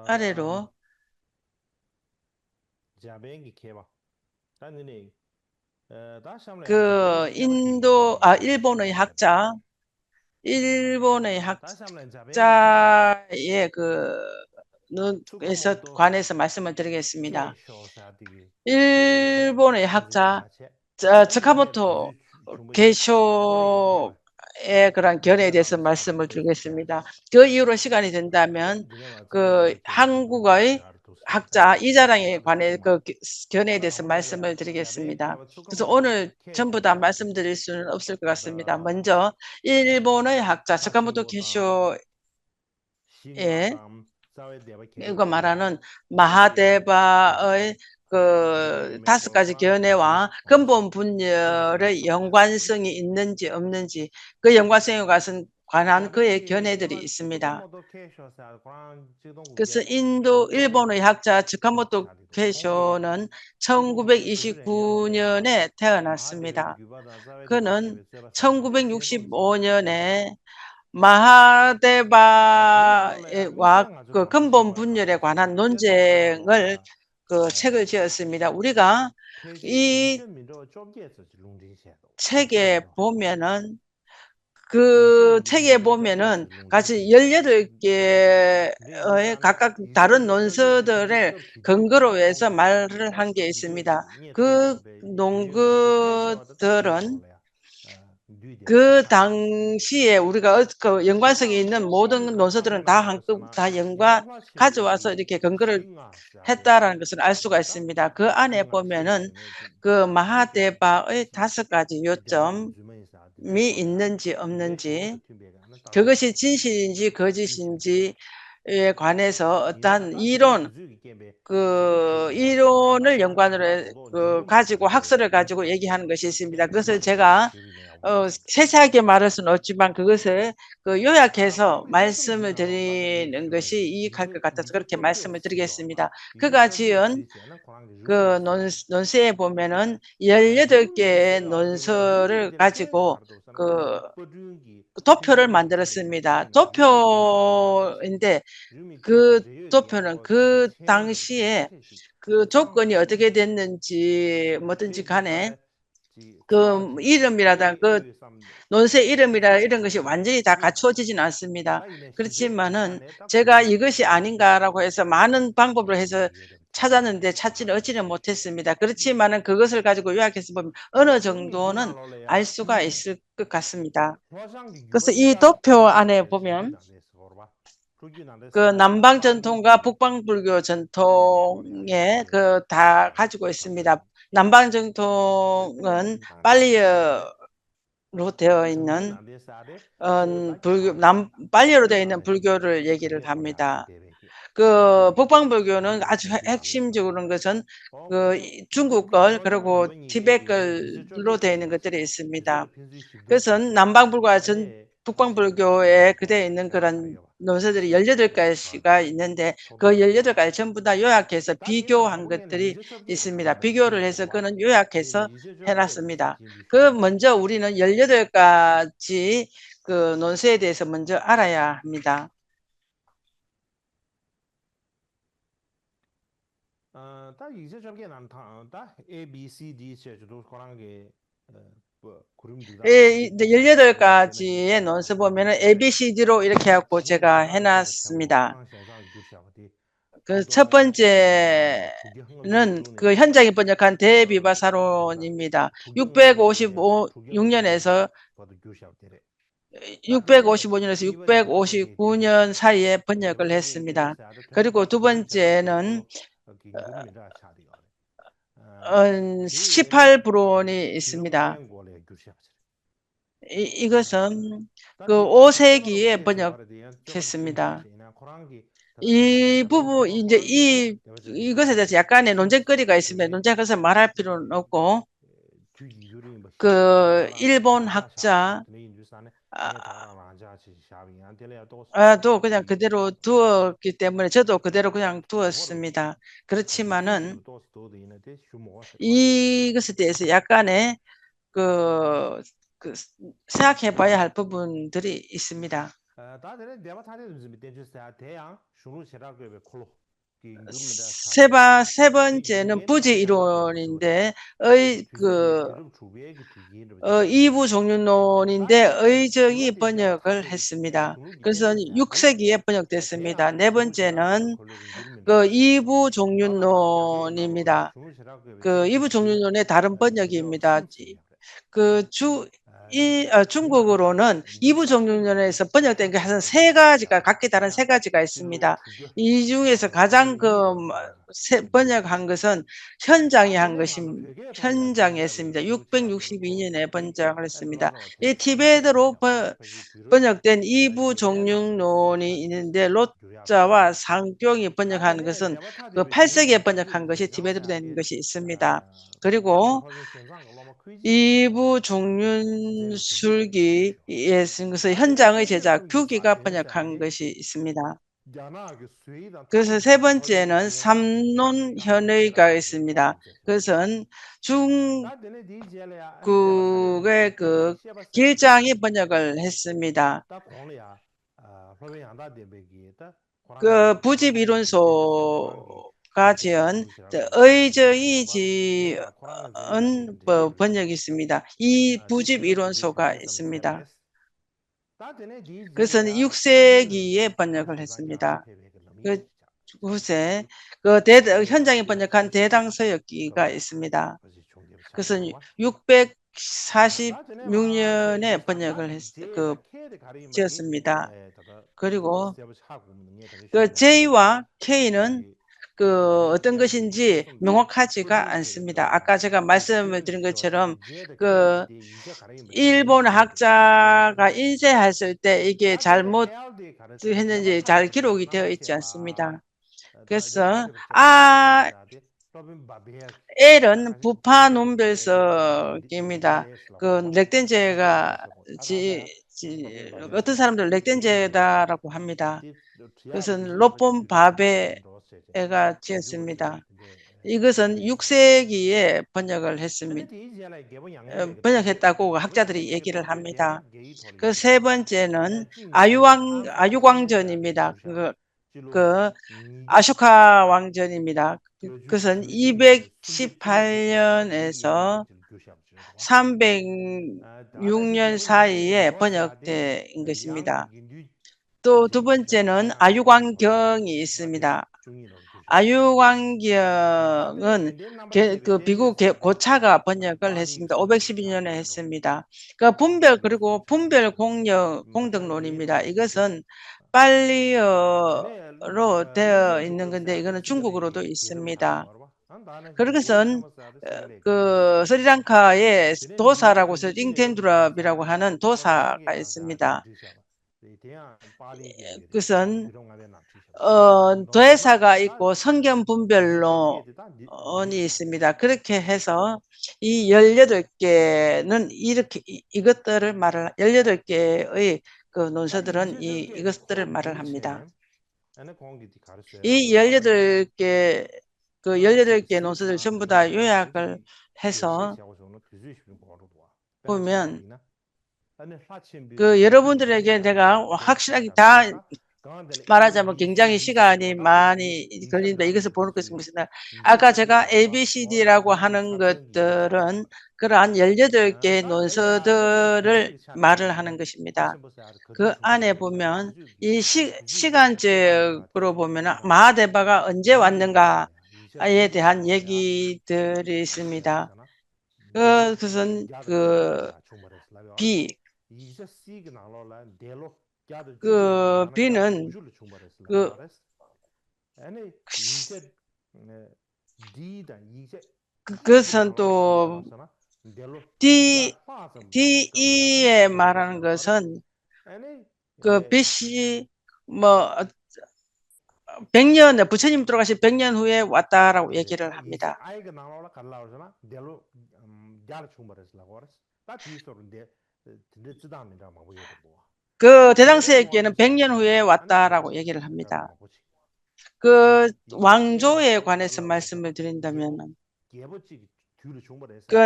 아래로 일본의 학자의 에서 관해서 말씀을 드리겠습니다. 일본의 학자 츠카모토 게쇼의 그런 견해에 대해서 말씀을 드리겠습니다. 그 이후로 시간이 된다면 그 한국의 학자 이자랑에 관해 그 견해에 대해서 말씀을 드리겠습니다. 그래서 오늘 전부 다 말씀드릴 수는 없을 것 같습니다. 먼저 일본의 학자 츠카모토 게쇼의 이거 말하는 마하데바의 그 5가지 견해와 근본 분열의 연관성이 있는지 없는지 그 연관성에 관한 그의 견해들이 있습니다. 그래서 일본의 학자 츠카모토 게쇼는 1929년에 태어났습니다. 그는 1965년에 마하데바와 그 근본 분열에 관한 논쟁을 책을 지었습니다. 우리가 이 책에 보면은 같이 18개의 각각 다른 논서들을 근거로 해서 말을 한 게 있습니다. 그 논거들은 그 당시에 우리가 그 연관성이 있는 모든 논서들은 다 한꺼 다 가져와서 이렇게 근거를 했다라는 것을 알 수가 있습니다. 그 안에 보면은 그 마하데바의 5가지 요점이 있는지 없는지, 그것이 진실인지 거짓인지에 관해서 어떠한 이론을 연관으로 가지고 학설을 가지고 얘기하는 것이 있습니다. 그것을 제가 세세하게 말할 수는 없지만 그것을 요약해서 말씀을 드리는 것이 유익할 것 같아서 그렇게 말씀을 드리겠습니다. 그가 지은 그 논서에 보면은 18개의 논서를 가지고 도표를 만들었습니다. 도표인데 그 도표는 그 당시에 그 조건이 어떻게 됐는지 뭐든지 간에 그 이름이라든 그 논세 이름이라 이런 것이 완전히 다 갖추어지지는 않습니다. 그렇지만은 제가 이것이 아닌가라고 해서 많은 방법을 해서 찾았는데 얻지는 못했습니다. 그렇지만은 그것을 가지고 요약해서 보면 어느 정도는 알 수가 있을 것 같습니다. 그래서 이 도표 안에 보면 그 남방 전통과 북방 불교 전통에 다 가지고 있습니다. 남방 전통은 빨리어로 되어 있는 빨리어로 되어 있는 불교를 얘기를 합니다. 그 북방 불교는 아주 핵심적으로는 것은 그 중국 걸 그리고 티베트 걸로 되어 있는 것들이 있습니다. 그래서 남방 불교와 북방 불교에 그대에 있는 그런 논서들이 18가지가 있는데 그 18가지 전부 다 요약해서 비교한 것들이 있습니다. 비교를 해서 그는 요약해서 해놨습니다. 먼저 우리는 18가지 그 논서에 대해서 먼저 알아야 합니다. 예, 18가지의 논서 보면은 ABCD로 이렇게 하고 제가 해놨습니다. 그 첫 번째는 그 현장이 번역한 대비바사론입니다. 655년에서 659년 사이에 번역을 했습니다. 그리고 두 번째는 18불원이 있습니다. 이것은 그 5세기에 번역했습니다. 이 부분 이제 이것에 대해서 약간의 논쟁거리가 있습니다. 논쟁해서 말할 필요는 없고 그 일본 학자 또 그냥 그대로 두었기 때문에 저도 그대로 그냥 두었습니다. 그렇지만은 이것에 대해서 약간의 생각해 봐야 할 부분들이 있습니다. 세 번째는 부지 이론인데 이부 종류론인데 의정이 번역을 했습니다. 그래서 6세기에 번역됐습니다. 네 번째는 그 이부 종류론입니다. 그 이부 종류론의 다른 번역입니다. 중국어로는 이부 종류론에서 번역된 게 한 3가지가 각기 다른 3가지가 있습니다. 이 중에서 가장 번역한 것은 현장이 한 것입니다. 현장에 했습니다. 662년에 번역을 했습니다. 이 티베트로 번역된 이부 종류론이 있는데 롯자와 상병이 번역한 것은 그 8세기에 번역한 것이 티베트로 된 것이 있습니다. 그리고 이부 종륜술기에 쓴 것은 현장의 제작 규기가 번역한 것이 있습니다. 그래서 세 번째는 삼론현의가 있습니다. 그것은 중국의 그 길장이 번역을 했습니다. 그 부집 이론소가 지은 의저이 지은 번역이 있습니다. 이 부집 이론소가 있습니다. 그래서 6세기에 번역을 했습니다. 그곳에 현장에 번역한 대당서역기가 있습니다. 그래서 46년에 번역을 지었습니다. 그리고 그 J와 K는 어떤 것인지 명확하지가 않습니다. 아까 제가 말씀을 드린 것처럼 일본 학자가 인쇄했을 때 이게 잘못 했는지 잘 기록이 되어 있지 않습니다. 그래서 L은 부파 논별석입니다. 렉덴제가 어떤 사람들 렉덴제다라고 합니다. 그것은 로폰 바베가 지었습니다. 이것은 6세기에 번역을 했습니다. 번역했다고 학자들이 얘기를 합니다. 그 세 번째는 아유광전입니다. 아쇼카 왕전입니다. 그것은 218년에서 306년 사이에 번역된 것입니다. 또 두 번째는 아유광경이 있습니다. 아유광경은 비구 고차가 번역을 했습니다. 512년에 했습니다. 그리고 분별 공덕론입니다. 이것은 빨리어로 되어 있는 건데 이거는 중국어로도 있습니다. 그것은 스리랑카의 도사라고 해서 잉텐두랍이라고 하는 도사가 있습니다. 그것은 도해사가 있고 성견 분별론이 있습니다. 그렇게 해서 이 18개는 이것들을 18개의 논서들은 이것들을 말을 합니다. 이 18개 논서들 전부 다 요약을 해서 보면 여러분들에게 내가 확실하게 다 말하자면 굉장히 시간이 많이 걸린다. 이것을 보는 것입니다. 아까 제가 ABCD라고 하는 것들은 그러한 18개의 논서들을 말을 하는 것입니다. 그 안에 보면 이 시간적으로 보면 마하데바가 언제 왔는가에 대한 얘기들이 있습니다. 그것은 B는 그것은 또 DE에 말하는 것은 BC 100년 부처님 돌아가신 100년 후에 왔다라고 얘기를 합니다. 대당세에게는 100년 후에 왔다라고 얘기를 합니다. 왕조에 관해서 말씀을 드린다면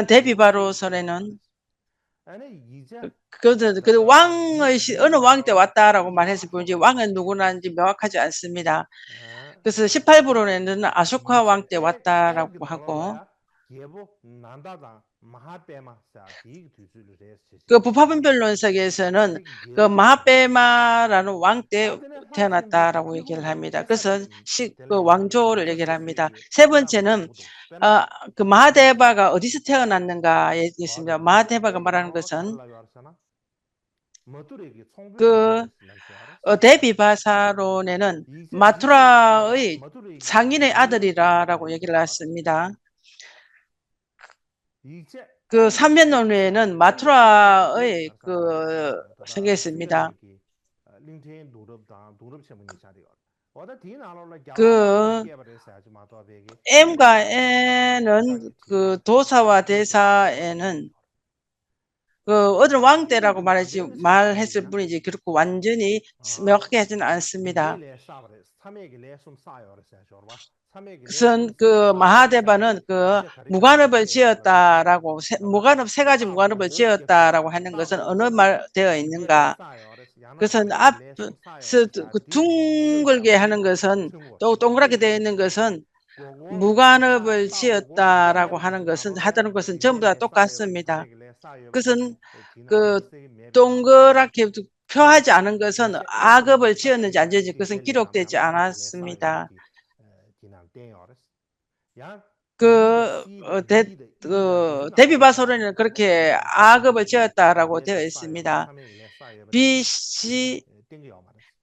데비바로설에는 왕의 어느 왕 때 왔다라고 말했을 뿐이지 왕은 누구나인지 명확하지 않습니다. 그래서 18부론에는 아쇼카 왕 때 왔다라고 하고 부파분별론석에서는 마하베마라는 왕 때 태어났다라고 얘기를 합니다. 그래서 왕조를 얘기를 합니다. 세 번째는 마하데바가 어디서 태어났는가에 있습니다. 마하데바가 말하는 것은 데비바사론에는 마투라의 상인의 아들이라고 얘기를 했습니다. 삼면론에는 마투라의 생겼습니다. M과 N은 도사와 대사에는 어느 왕 때라고 말했을 뿐이지 그렇고 완전히 명확하게 하지는 않습니다. 그것은 마하데바는 무관업을 지었다라고 세 가지 무관업을 지었다라고 하는 것은 어느 말 되어 있는가? 그것은 앞서 둥글게 하는 것은 또 동그랗게 되어 있는 것은 무관업을 지었다라고 하는 것은 하다는 것은 전부 다 똑같습니다. 그것은 동그랗게 표하지 않은 것은 악업을 지었는지 안 지었는지 그것은 기록되지 않았습니다. 대비바소론에는 그렇게 A급을 지었다라고 되어 있습니다. BC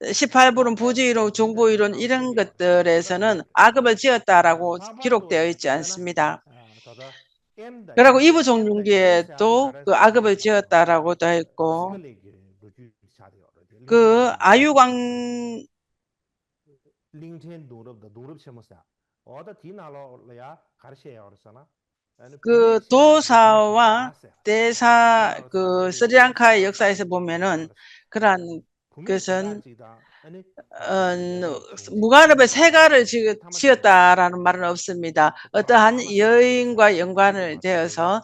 18부론 부주의론, 중부이론 이런 것들에서는 A급을 지었다라고 기록되어 있지 않습니다. 그리고 이부종lun기에도 그 A급을 지었다라고 되어 있고, 그 아유광 그 도사와 대사 그 스리랑카의 역사에서 보면은 그러한 것은 무관업의 세가를 지었다라는 말은 없습니다. 어떠한 여인과 연관을 되어서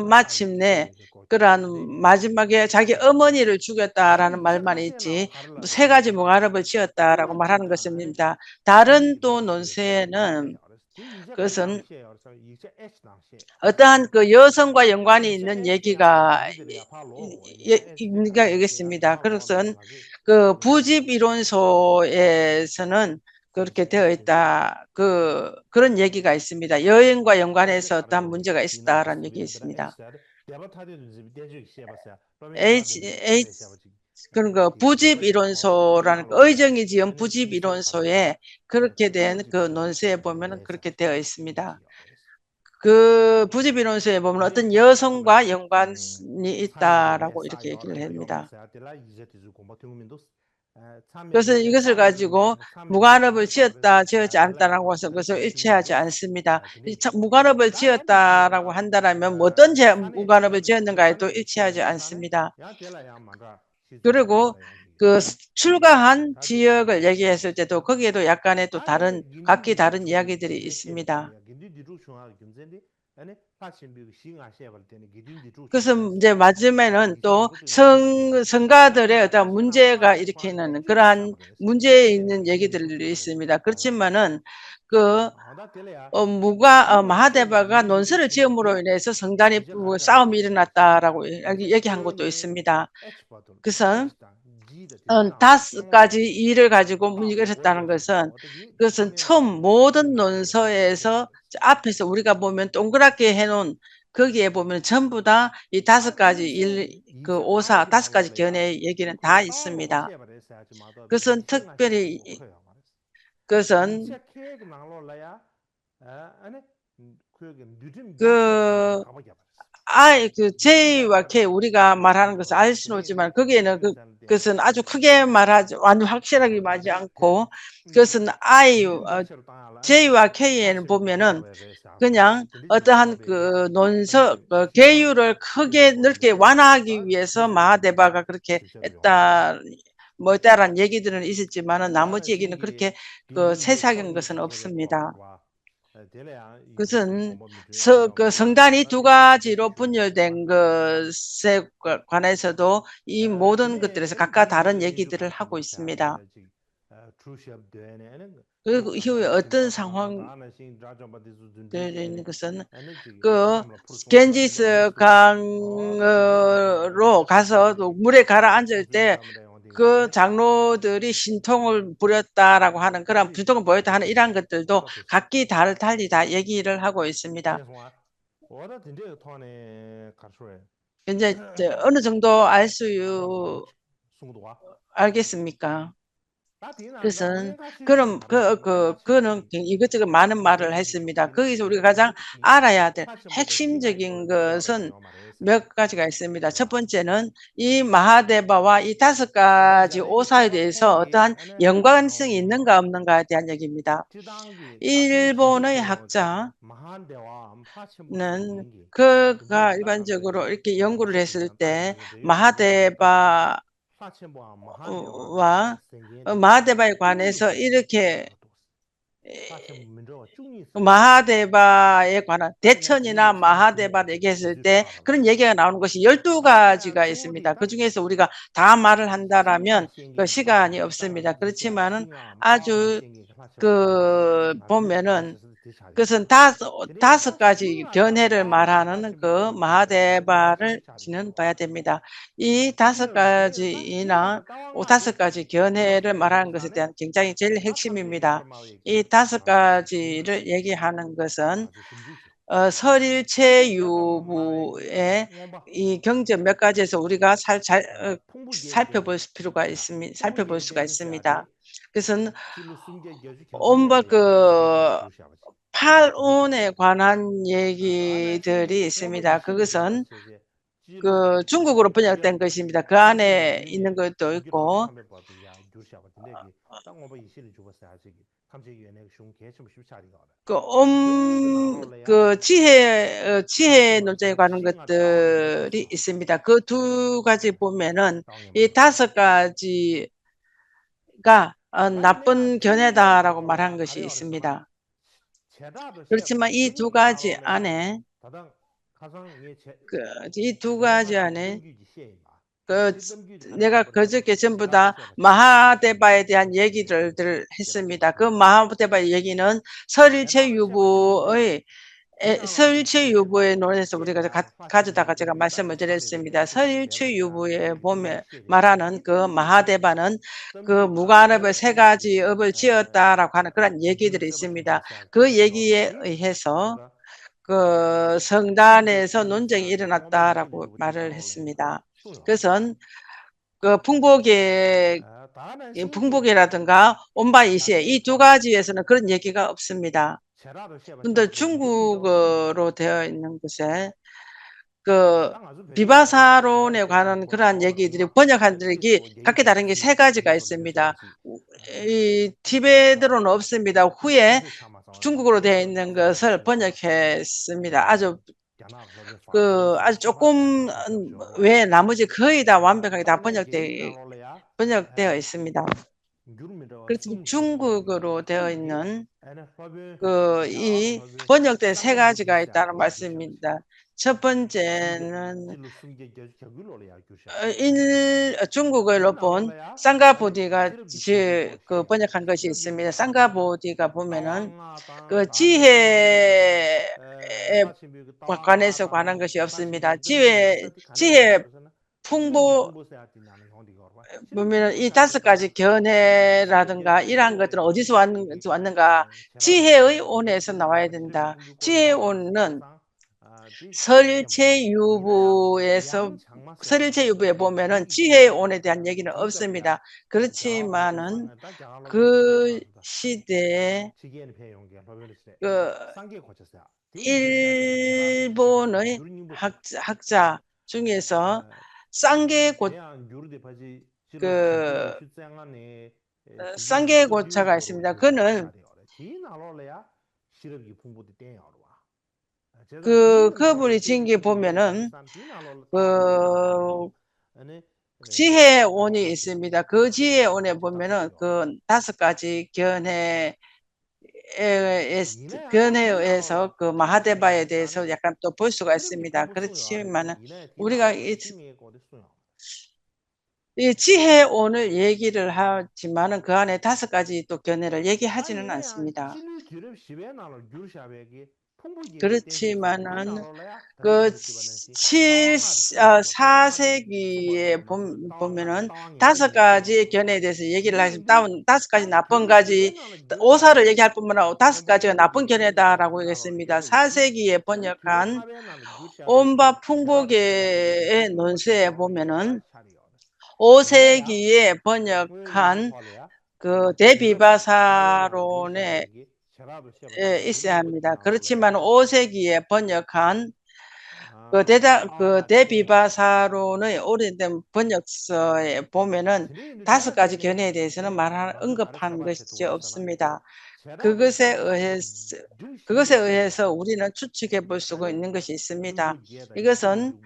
마침내 그러한 마지막에 자기 어머니를 죽였다라는 말만 있지 세 가지 무관업을 지었다라고 말하는 것입니다. 다른 또 논세에는 그것은 어떠한 그 여성과 연관이 있는 얘기가 있겠습니다. 그것은 그 부집 이론소에서는 그렇게 되어 있다. 그런 얘기가 있습니다. 여행과 연관해서 어떠한 문제가 있었다라는 얘기 있습니다. 그런 거 부집 이론소라는 의정이 지은 부집 이론소에 그렇게 된 그 논세에 보면은 그렇게 되어 있습니다. 그 부집 이론서에 보면 어떤 여성과 연관이 있다라고 이렇게 얘기를 합니다. 그래서 이것을 가지고 무관업을 지었다, 지었지 않다라고 해서 그것을 일치하지 않습니다. 무관업을 지었다라고 한다라면 어떤 무관업을 지었는가에도 일치하지 않습니다. 그리고 그 출가한 지역을 얘기했을 때도 거기에도 약간의 또 다른 각기 다른 이야기들이 있습니다. 그래서 이제 마지막에는 또 성가들의 어떤 문제가 일으키는 그러한 문제에 있는 얘기들이 있습니다. 그렇지만은 마하데바가 논설을 지음으로 인해서 성단이 싸움이 일어났다라고 얘기한 것도 있습니다. 그래서 5가지 일을 가지고 문제가 있었다는 것은 그것은 처음 모든 논서에서 앞에서 우리가 보면 동그랗게 해놓은 거기에 보면 전부 다 이 5가지 일, 그 오사 5가지 견해의 얘기는 다 있습니다. 그것은 특별히 그것은 J와 K 우리가 말하는 것을 알 수는 없지만 거기에는 그것은 아주 크게 말하지 완전 확실하게 말하지 않고 그것은 J와 K에는 보면은 그냥 어떠한 그 논서 계율을 크게 넓게 완화하기 위해서 마하데바가 그렇게 했다. 뭐다라는 얘기들은 있었지만은 나머지 얘기는 그렇게 그 세세한 것은 없습니다. 그것은 성단이 2가지로 분열된 것에 관해서도 이 모든 것들에서 각각 다른 얘기들을 하고 있습니다. 그리고 이후에 어떤 상황들이 있는 것은 그 겐지스 강으로 가서 물에 가라앉을 때 그 장로들이 신통을 부렸다라고 하는 그런 신통을 보였다 하는 이러한 것들도 각기 달리 다 얘기를 하고 있습니다. 이제 어느 정도 알겠습니까? 그래서 그는 이것저것 많은 말을 했습니다. 거기서 우리가 가장 알아야 될 핵심적인 것은 몇 가지가 있습니다. 첫 번째는 이 마하데바와 이 5가지 오사에 대해서 어떠한 연관성이 있는가 없는가에 대한 얘기입니다. 일본의 학자는 그가 일반적으로 이렇게 연구를 했을 때 마하데바와 마하데바에 관해서 이렇게 마하데바에 관한 대천이나 마하데바를 얘기했을 때 그런 얘기가 나오는 것이 12가지가 있습니다. 그 중에서 우리가 다 말을 한다라면 그 시간이 없습니다. 그렇지만은 아주 보면은 그것은 다섯 가지 견해를 말하는 그 마하데바를 지는 봐야 됩니다. 이 다섯 가지나 다섯 가지 견해를 말하는 것에 대한 굉장히 제일 핵심입니다. 이 다섯 가지를 얘기하는 것은 설일체 유부의 이 경전 몇 가지에서 우리가 살펴볼 필요가 있습니다. 살펴볼 수가 있습니다. 그것은 온갖 그 팔운에 관한 얘기들이 있습니다. 그것은 그 중국어로 번역된 것입니다. 그 안에 있는 것도 있고 그 지혜 논쟁에 관한 것들이 있습니다. 그 두 가지 보면은 이 다섯 가지가 나쁜 견해다라고 말한 것이 있습니다. 그렇지만 이 두 가지 안에 내가 그저께 전부 다 마하데바에 대한 얘기를 했습니다. 그 마하데바의 얘기는 설일체 유부의 논에서 우리가 가져다가 제가 말씀을 드렸습니다. 설일체 유부에 보면 말하는 그 마하데바는 그 무관업의 세 가지 업을 지었다라고 하는 그런 얘기들이 있습니다. 그 얘기에 의해서 그 성단에서 논쟁이 일어났다라고 말을 했습니다. 그것은 그 풍복이라든가 온바이시에 이 두 가지에서는 그런 얘기가 없습니다. 근데 중국어로 되어 있는 것에 그 비바사론에 관한 그러한 얘기들이 번역한 적이 각기 다른 게 세 가지가 있습니다. 이 티베트로는 없습니다. 후에 중국어로 되어 있는 것을 번역했습니다. 아주 조금 외에 나머지 거의 다 완벽하게 다 번역되어 있습니다. 그렇지만 중국어로 되어 있는 이 번역된 세 가지가 있다는 말씀입니다. 첫 번째는 중국어로 본 쌍가보디가 그 번역한 것이 있습니다. 쌍가보디가 보면은 그 지혜에 관해서 관한 것이 없습니다. 지혜 풍부 보면 이 다섯 가지 견해라든가 이러한 것들은 어디서 왔는가? 지혜의 온에서 나와야 된다. 지혜의 온은 설일체 유부에 보면은 지혜의 온에 대한 얘기는 없습니다. 그렇지만은 그 시대에 그 일본의 학자 중에서 쌍계고차가 있습니다. 그는 그분이 지은 게 보면은 지혜온이 있습니다. 그 지혜온에 보면은 그 다섯 가지 견해에 의해서 그 마하데바에 대해서 약간 또 볼 수가 있습니다. 그렇지만은 우리가 이 지혜온을 얘기를 하지만은 그 안에 다섯 가지 또 견해를 얘기하지는 않습니다. 그렇지만은 그 4세기에 보면은 다섯 가지 견해에 대해서 얘기를 하시면 다섯 가지 나쁜 가지 오사를 얘기할 뿐만 아니라 다섯 가지가 나쁜 견해다라고 얘기했습니다. 4세기에 번역한 온바 풍복의 논세에 보면은 5세기에 번역한 그 대비바사론에 있어야 합니다. 그렇지만 5세기에 번역한 그 대비바사론의 오래된 번역서에 보면은 다섯 가지 견해에 대해서는 언급한 것이 없습니다. 그것에 의해서 우리는 추측해 볼 수가 있는 것이 있습니다. 이것은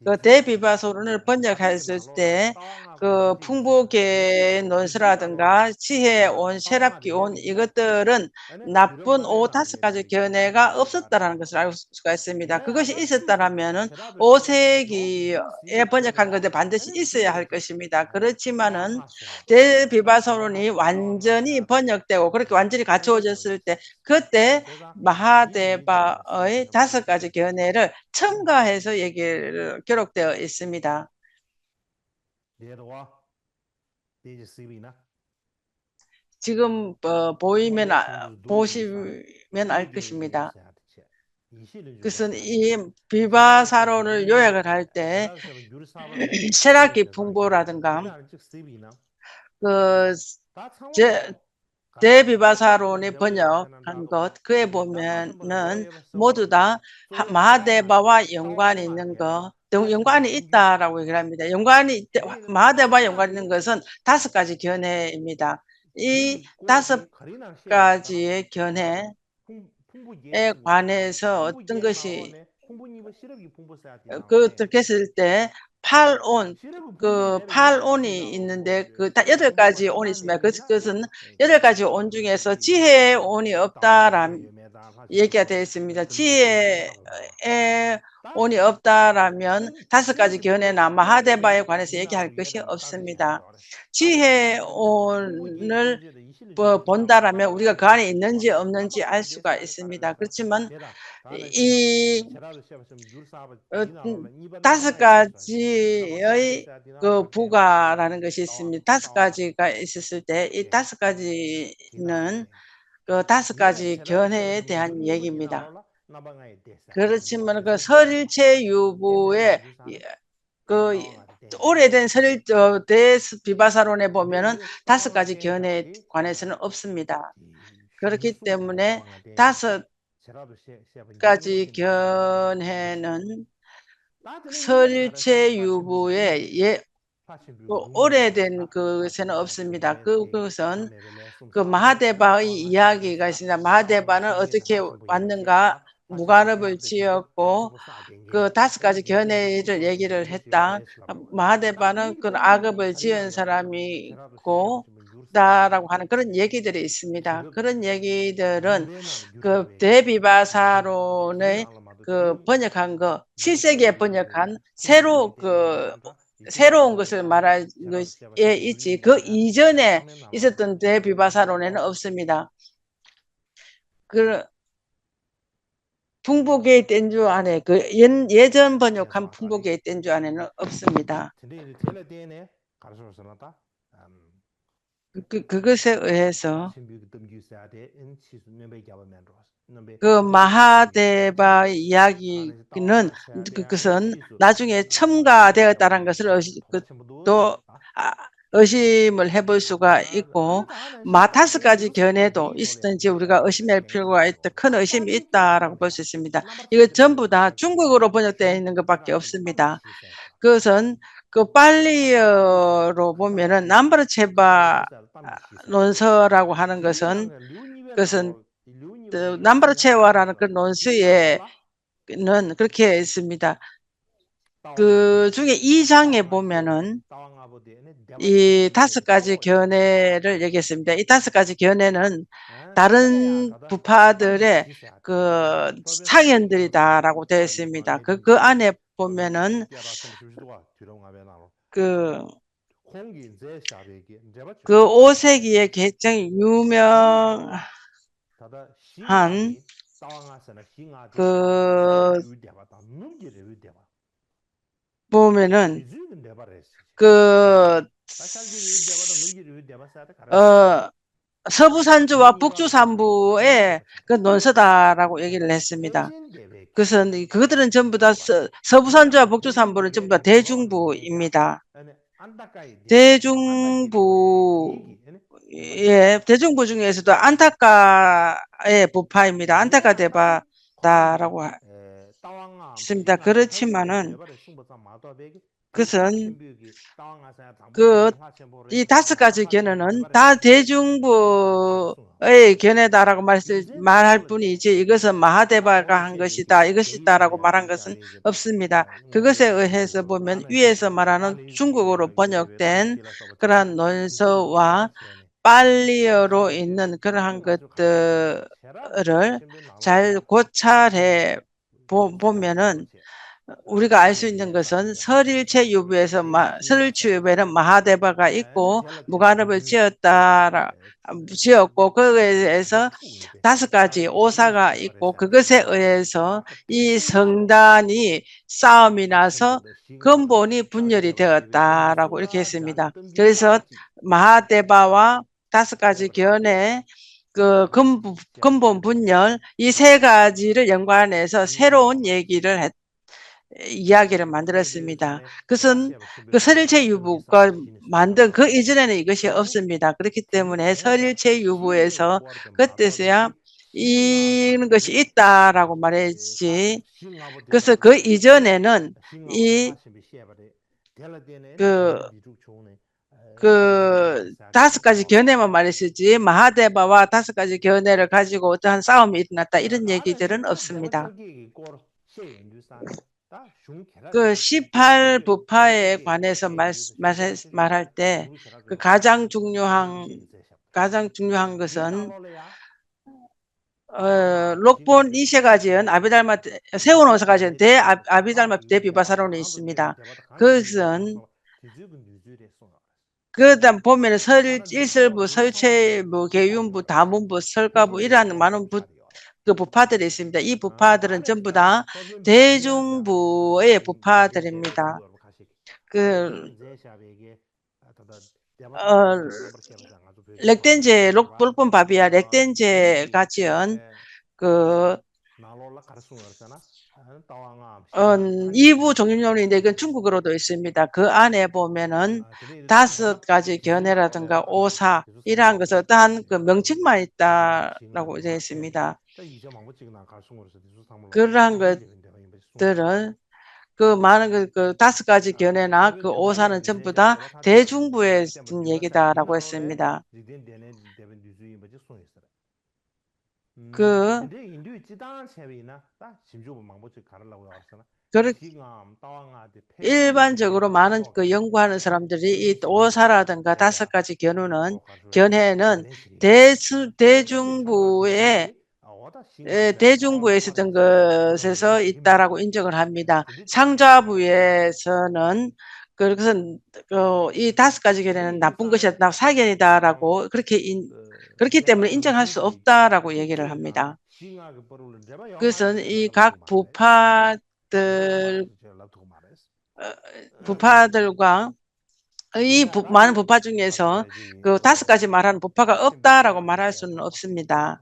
그 대비바사론을 번역했을 때 그 풍부계 논수라든가 지혜온, 쇠랍기온 이것들은 나쁜 5-5가지 견해가 없었다라는 것을 알 수가 있습니다. 그것이 있었다라면은 5세기에 번역한 것에 반드시 있어야 할 것입니다. 그렇지만은 대비바서론이 완전히 번역되고 그렇게 완전히 갖추어졌을 때 그때 마하데바의 5가지 견해를 첨가해서 얘기를 기록되어 있습니다. 지금 보시면 알 것입니다. 그것은 이 비바사론을 요약을 할 때 쇠락기 풍부라든가 그 대비바사론이 번역한 것 그에 보면은 모두 다 마하데바와 연관이 있는 것, 연관이 있다라고 얘기를 합니다. 마하데바와 연관이 있는 것은 5가지 견해입니다. 이 5가지의 견해에 관해서 어떤 것이 그렇게 했을 때 8온, 그 8온이 있는데 그 8가지 온이 있습니다. 그것은 8가지 온 중에서 지혜의 온이 없다라는 얘기가 되어 있습니다. 지혜의 온이 없다라면 5가지 견해나 마하데바에 관해서 얘기할 것이 없습니다. 지혜의 온을 본다라면 우리가 그 안에 있는지 없는지 알 수가 있습니다. 그렇지만 이 5가지의 그 부가라는 것이 있습니다. 5가지가 있었을 때 이 5가지는 그 5가지 견해에 대한 얘기입니다. 그렇지만 그 설일체 유부의 그 오래된 대비바사론에 보면은 5가지 견해에 관해서는 없습니다. 그렇기 때문에 5가지 견해는 설일체 유부의 오래된 것에는 없습니다. 그것은 그 마하데바의 이야기가 있습니다. 마하데바는 어떻게 왔는가, 무가럽을 지었고 그 5가지 견해를 얘기를 했다. 마하데바는 그 악업을 지은 사람이고 다라고 하는 그런 얘기들이 있습니다. 그런 얘기들은 그 대비바사론의 그 번역한 거 7세기에 번역한 새로운 것을 말할 것에 있지 그 이전에 있었던 대비바사론에는 없습니다. 그 풍부계의 뗀주 안에 그 예전 번역한 풍부계의 뗀주 안에는 없습니다. 그것에 의해서 그 마하데바 이야기는 그것은 나중에 첨가되었다는 것을 또 의심을 해볼 수가 있고 5가지 견해도 있었던지 우리가 의심할 필요가 있다. 큰 의심이 있다라고 볼 수 있습니다. 이거 전부 다 중국어로 번역되어 있는 것밖에 없습니다. 그것은 그 팔리어로 보면은 남바르체바 논서라고 하는 것은 남바르체와라는 그 논수에는 그렇게 있습니다. 그 중에 2장에 보면은 이 5가지 견해를 얘기했습니다. 이 5가지 견해는 다른 부파들의 그 창현들이다라고 되어 있습니다. 그 안에 보면은 그 5세기에 굉장히 유명한 그 보면은 그 서부산주와 북주산부의 그 논서다라고 얘기를 했습니다. 그것들은 전부 다 서부산주와 북주산부는 전부 다 대중부입니다. 대중부 중에서도 안타카의 부파입니다. 안타카 대바다라고 있습니다. 그렇지만은 그것은 이 5가지 견해는 다 대중부의 견해다라고 말할 뿐이지 이것은 마하데바가 한 것이다, 이것이다라고 말한 것은 없습니다. 그것에 의해서 보면 위에서 말하는 중국어로 번역된 그러한 논서와 빨리어로 있는 그러한 것들을 잘 고찰해 보면은 우리가 알 수 있는 것은 설일체 유부에서 설일체 유부에는 마하데바가 있고 무간업을 지었고 거기에 의해서 5가지 오사가 있고 그것에 의해서 이 성단이 싸움이 나서 근본이 분열이 되었다라고 이렇게 했습니다. 그래서 마하데바와 5가지 견해 그 근본 분열 이 3가지를 연관해서 새로운 얘기를 이야기를 만들었습니다. 그것은 그 설일체 유부가 만든 그 이전에는 이것이 없습니다. 그렇기 때문에 설일체 유부에서 그때서야 이런 것이 있다라고 말했지. 그래서 그 이전에는 그 5가지 견해만 말했었지 마하데바와 5가지 견해를 가지고 어떠한 싸움이 일어났다 이런 얘기들은 없습니다. 그 18부파에 관해서 말할 때 그 가장 중요한 것은 록본 이세가지연 아비달마 세운오사가지연 아비달마 대비바사론이 있습니다. 그것은 그다음 보면 일설부, 설체부, 계윤부, 다문부, 설가부 이러한 많은 그 부파들이 있습니다. 이 부파들은 전부 다 대중부의 부파들입니다. 렉덴제, 록본 바비아, 렉덴제 가지연 그 2부 종류론인데 이건 중국어로도 있습니다. 그 안에 보면은 5가지 견해라든가 오사 이러한 것은 어떠한 그 명칭만 있다라고 되어 있습니다. 그러한 것들은 그 많은 그 5가지 견해나 그 오사는 전부 다 대중부의 얘기다라고 했습니다. 일반적으로 많은 그 연구하는 사람들이 이 오사라든가 5가지 견해는 대중부에 있었던 것에서 있다라고 인정을 합니다. 상자부에서는 그것은 이 5가지 견해는 나쁜 것이다, 사견이다라고 그렇기 때문에 인정할 수 없다라고 얘기를 합니다. 그것은 이 각 부파들과 이 많은 부파 중에서 그 5가지 말하는 부파가 없다라고 말할 수는 없습니다.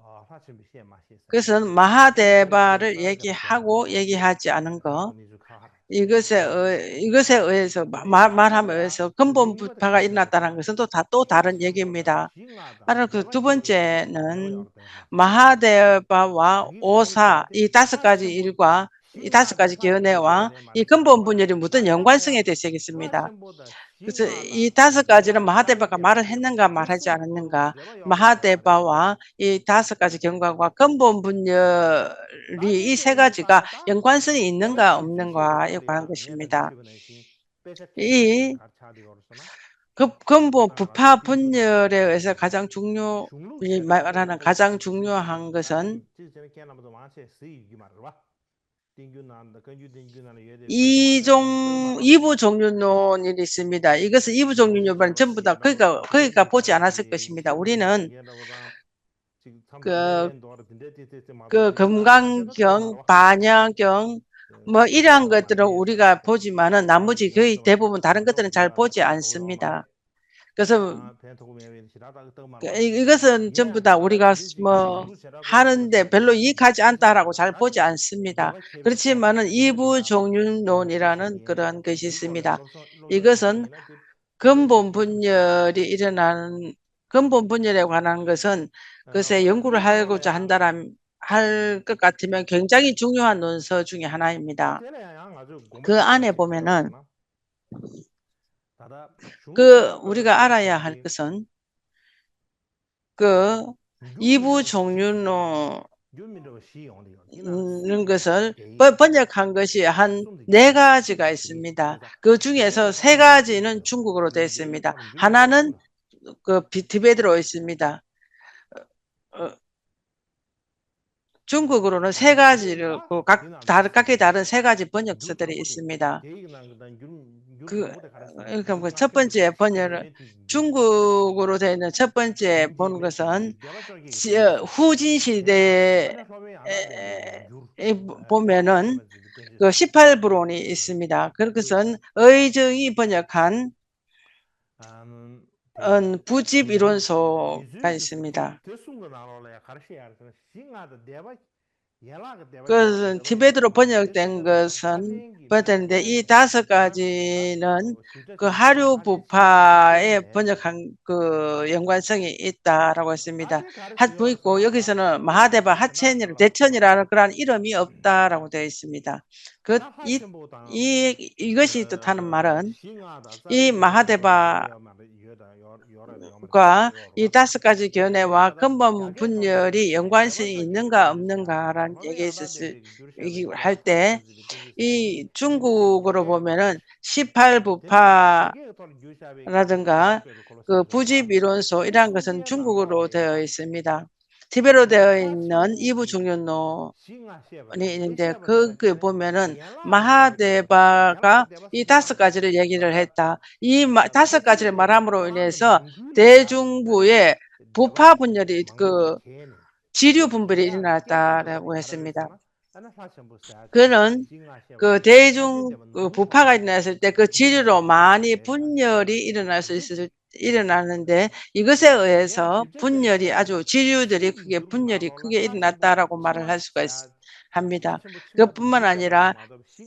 그래서 마하데바를 얘기하고 얘기하지 않은 거 이것에 의해서 말함에 의해서 근본 부파가 일어났다는 것은 또 다른 얘기입니다. 그 두 번째는 마하데바와 오사 이 5가지 일과 이 5가지 견해와 이 근본 분열이 무슨 연관성에 대해서 얘기했습니다. 그래서 이 5가지는 마하데바가 말을 했는가 말하지 않았는가, 마하데바와 이 5가지 견과와 근본 분열이 이 3가지가 연관성이 있는가 없는가에 관한 것입니다. 이 근본 부파 분열에 의해서 가장 중요한 것은 이부 종류론이 있습니다. 이것은 이부 종류론은 전부 다 거기가 보지 않았을 것입니다. 우리는 그 금강경, 반야경 뭐 이러한 것들은 우리가 보지만은 나머지 거의 대부분 다른 것들은 잘 보지 않습니다. 그래서 이것은 전부 다 우리가 뭐 하는데 별로 이익하지 않다라고 잘 보지 않습니다. 그렇지만은 이부 종류론이라는 그런 것이 있습니다. 이것은 근본 분열에 관한 것은 그것에 연구를 하고자 할 것 같으면 굉장히 중요한 논서 중에 하나입니다. 그 안에 보면은 우리가 알아야 할 것은 이부 종류노 는 것을 번역한 것이 한 4가지가 있습니다. 그 중에서 3가지는 중국어로 되어 있습니다. 하나는 티베트로 있습니다. 중국어로는 3가지를 각기 다른 3가지 번역서들이 있습니다. 그러니까 첫 번째 번역은 중국어로 되어 있는 첫 번째 보는 것은 후진 시대에 보면은 18브론이 있습니다. 그것은 의정이 번역한 부집 이론서가 있습니다. 그것은 티베트로 번역된 것은 번역되는데 이 5가지는 하류 부파에 번역한 연관성이 있다라고 했습니다. 있고 여기서는 마하데바 하첸이라는 대천이라는 그런 이름이 없다라고 되어 있습니다. 이것이 뜻하는 말은 이 마하데바가 이 5가지 견해와 근본 분열이 연관성이 있는가 없는가라는 얘기할 때 이 중국어로 보면은 18부파라든가 부집 이론소 이런 것은 중국어로 되어 있습니다. 티베트로 되어 있는 이부 종류론이 있는데 거기에 보면은 마하데바가 이 5가지를 얘기를 했다. 이 5가지를 말함으로 인해서 대중부의 부파 분열이 지류 분별이 일어났다라고 했습니다. 그는 부파가 일어났을 때 지류로 많이 분열이 일어나는데 이것에 의해서 지류들이 크게 일어났다라고 말을 할 수가 합니다. 그뿐만 아니라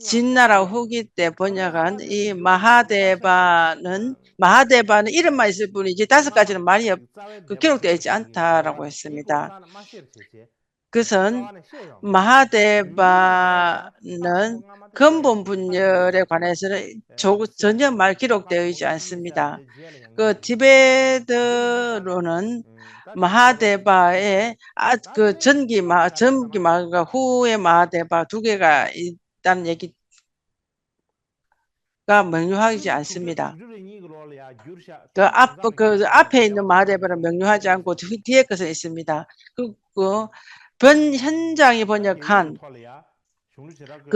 진나라 후기 때 번역한 이 마하데바는 이름만 있을 뿐이지 5가지는 많이 기록되어 있지 않다라고 했습니다. 그것은 마하데바는 근본 분열에 관해서는 전혀 기록되어 있지 않습니다. 티베트로는 마하데바의 전기마가 후의 마하데바 2개가 있다는 얘기가 명료하지 않습니다. 앞에 있는 마하데바는 명료하지 않고 뒤에 것은 있습니다. 그리고 현장이 번역한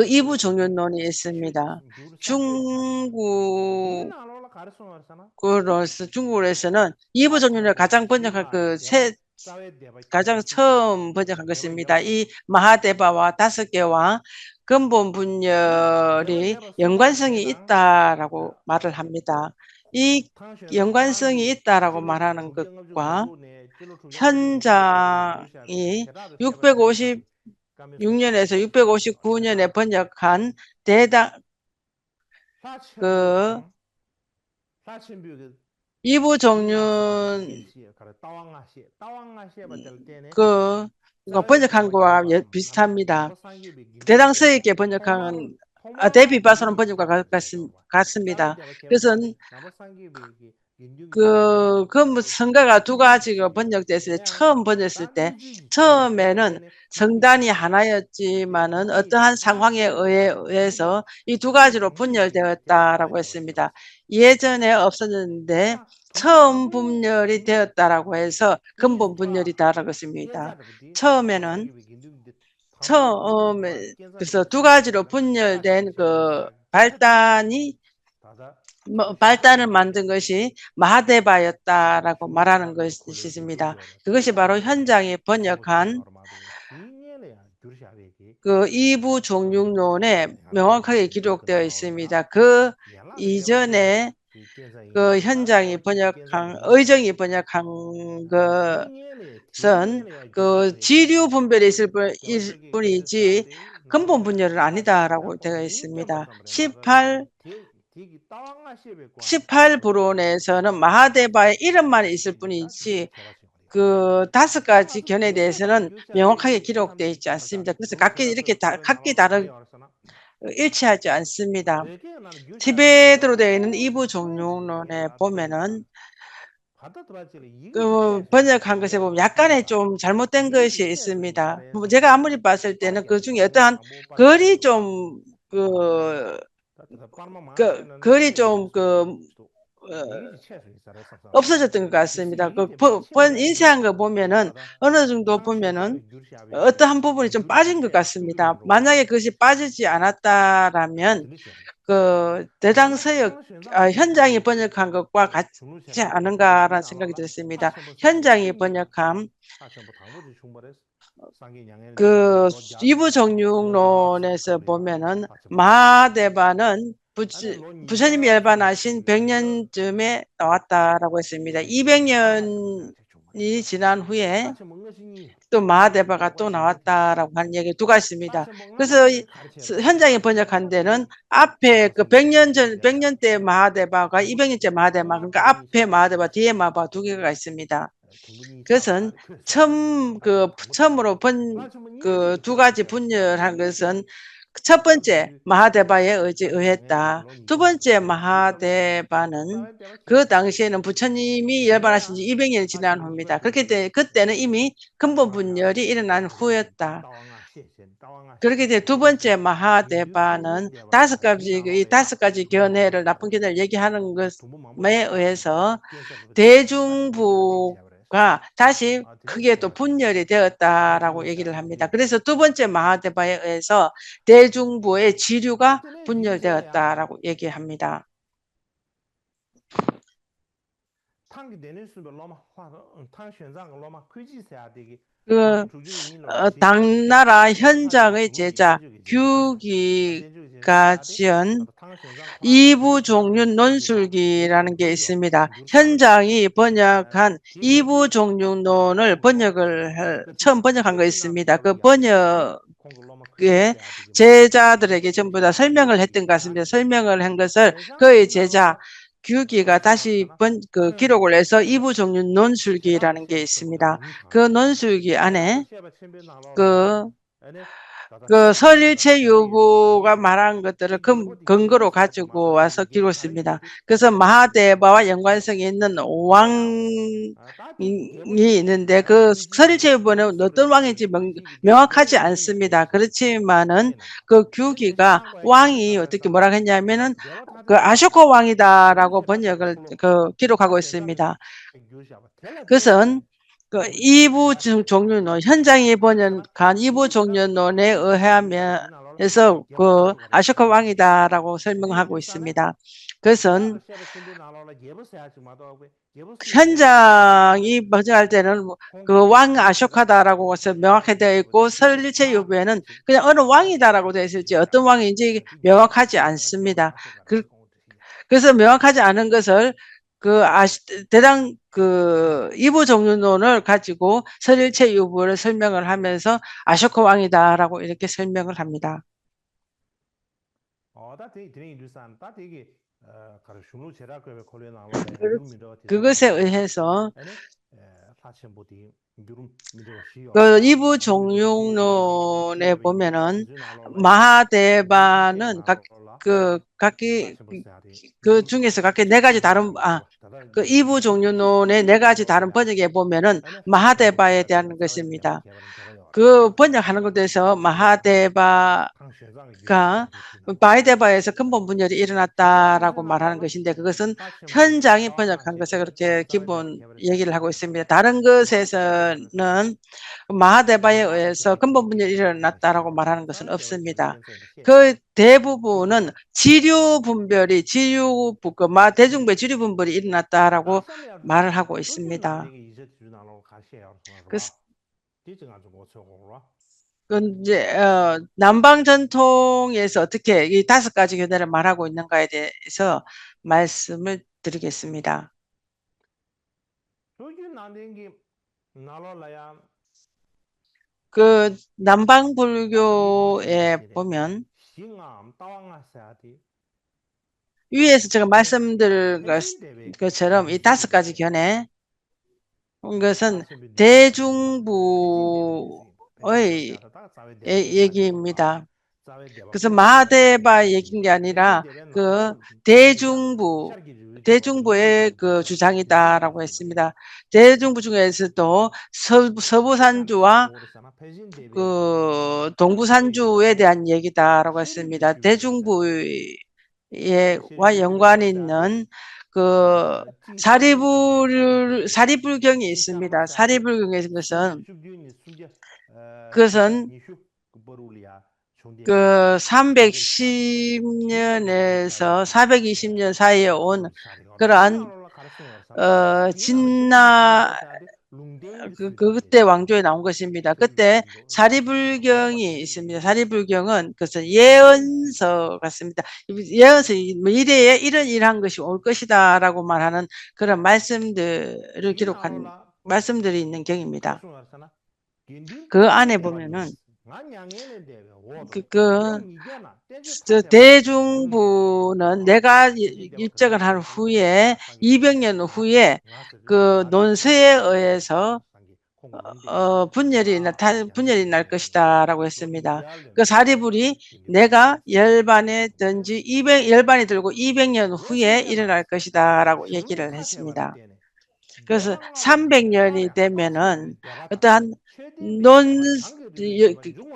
이부 종류론이 있습니다. 중국어로서는 이부 종류론을 가장 처음 번역한 것입니다. 이 마하데바와 5개와 근본 분열이 연관성이 있다라고 말을 합니다. 이 연관성이 있다라고 말하는 것과 현장이 656년에서 659년에 번역한 이부 종류는 번역한 거와 비슷합니다. 대당서에게 번역한 데비바소는 번역과 같습니다. 그래서 성가가 2가지가 번역됐을 때 처음 번역했을 때 처음에는 성단이 하나였지만은 어떠한 상황에 의해서 이 2가지로 분열되었다라고 했습니다. 예전에 없었는데 처음 분열이 되었다라고 해서 근본 분열이다라고 했습니다. 그래서 2가지로 분열된 발단을 만든 것이 마하데바였다라고 말하는 것이십니다. 그것이 바로 현장에 번역한 이부 종류론에 명확하게 기록되어 있습니다. 이전에 현장이 의정이 번역한 것은 지류 분별이 있을 뿐이지 근본 분열은 아니다라고 되어 있습니다. 18브론에서는 마하데바의 이름만 있을 뿐이지 5가지 견해에 대해서는 명확하게 기록되어 있지 않습니다. 그래서 각기 다른 일치하지 않습니다. 티베트로 되어 있는 이부 종용론에 보면은 그 번역한 것에 보면 약간의 좀 잘못된 것이 있습니다. 뭐 제가 아무리 봤을 때는 그 중에 어떠한 글이 좀 글이 좀 없어졌던 것 같습니다. 인쇄한 거 보면은 어느 정도 보면은 어떠한 부분이 좀 빠진 것 같습니다. 만약에 그것이 빠지지 않았다라면 그 대당서역 현장이 번역한 것과 같지 않은가라는 생각이 들었습니다. 현장이 번역한 그 이부정육론에서 보면은 마하대바는 부처님이 열반하신 100년쯤에 나왔다라고 했습니다. 200년이 지난 후에 또 마하대바가 또 나왔다라고 하는 얘기 두 가지입니다. 그래서 현장에 번역한 데는 앞에 그 100년대 마하대바가 200년째 마하대바, 그러니까 앞에 마하대바, 뒤에 마하대바 두 개가 있습니다. 그것은 처음으로 그 두 가지 분열한 것은 첫 번째 마하대바에 의했다. 두 번째 마하대바는 그 당시에는 부처님이 열반하신 지 200년이 지난 후입니다. 그렇기 때문에 그때는 이미 근본 분열이 일어난 후였다. 그렇게 돼 두 번째 마하대바는 이 다섯 가지 견해를 나쁜 견해를 얘기하는 것에 의해서 대중부가 다시 크게 또 분열이 되었다라고 얘기를 합니다. 그래서 두 번째 마하대바에 의해서 대중부의 지류가 분열되었다라고 얘기합니다. 당나라 현장의 제자 규기가 지은 이부종륜 논술기라는 게 있습니다. 현장이 번역한 이부종륜론을 처음 번역한 거 있습니다. 그 번역에 제자들에게 전부 다 설명을 했던 것 같습니다. 설명을 한 것을 그의 제자 규기가 다시 기록을 해서 이부종륜 논술기라는 게 있습니다. 그 논술기 안에 설일체 유부가 말한 것들을 근거로 가지고 와서 기록했습니다. 그래서 마하대바와 연관성이 있는 왕이 있는데 그 설일체 유부는 어떤 왕인지 명확하지 않습니다. 그렇지만은 그 규기가 왕이 어떻게 뭐라고 했냐면은 그 아쇼카 왕이다라고 번역을 기록하고 있습니다. 그것은 그 이부 종륜론, 현장이 번역한 이부 종륜론에 의하면서 그 아쇼카 왕이다라고 설명하고 있습니다. 그것은 현장이 번역할 때는 그 왕 아쇼카다라고 명확히 되어 있고 설리체 유부에는 그냥 어느 왕이다라고 되어 있을지 어떤 왕인지 명확하지 않습니다. 그래서 명확하지 않은 것을 이부 종륜론을 가지고 설일체 유부를 설명을 하면서 아쇼카 왕이다라고 이렇게 설명을 합니다. 그것에 의해서 그 이부 종륜론에 보면은 마하대바는 그 중에서 각기 네 가지 다른 그 이부 종륜론의 네 가지 다른 번역에 보면은 마하대바에 대한 것입니다. 그 번역하는 것에서 마하대바가 마하대바에서 근본 분열이 일어났다라고 말하는 것인데 그것은 현장이 번역한 것에 그렇게 기본 얘기를 하고 있습니다. 다른 것에서는 마하대바에 의해서 근본 분열이 일어났다라고 말하는 것은 없습니다. 그 대부분은 대중부의 지류 분별이 일어났다라고 말을 하고 있습니다. 이제 남방 전통에서 어떻게 이 다섯 가지 견해를 말하고 있는가에 대해서 말씀을 드리겠습니다. 그 남방 불교에 보면 위에서 제가 말씀드린 것처럼 이 다섯 가지 견해 것은 대중부의 얘기입니다. 그래서 마하데바 얘기인 게 아니라 그 대중부의 그 주장이다라고 했습니다. 대중부 중에서도 서부산주와 그 동부산주에 대한 얘기다라고 했습니다. 대중부와 연관이 있는 그 사리불경이 있습니다. 사리불경의 그것은 그 310년에서 420년 사이에 온 그러한 진나 그때 왕조에 나온 것입니다. 그때 사리불경이 있습니다. 사리불경은 그것은 예언서 같습니다. 예언서 미래에 이런 일한 것이 올 것이다라고 말하는 그런 말씀들이 있는 경입니다. 그 안에 보면은 대중부는 내가 입적을 한 후에 200년 후에 그 논서에 의해서 분열이 날 것이다라고 했습니다. 그 사리불이 내가 열반이 들고 200년 후에 일어날 것이다라고 얘기를 했습니다. 그래서 300년이 되면은 어떠한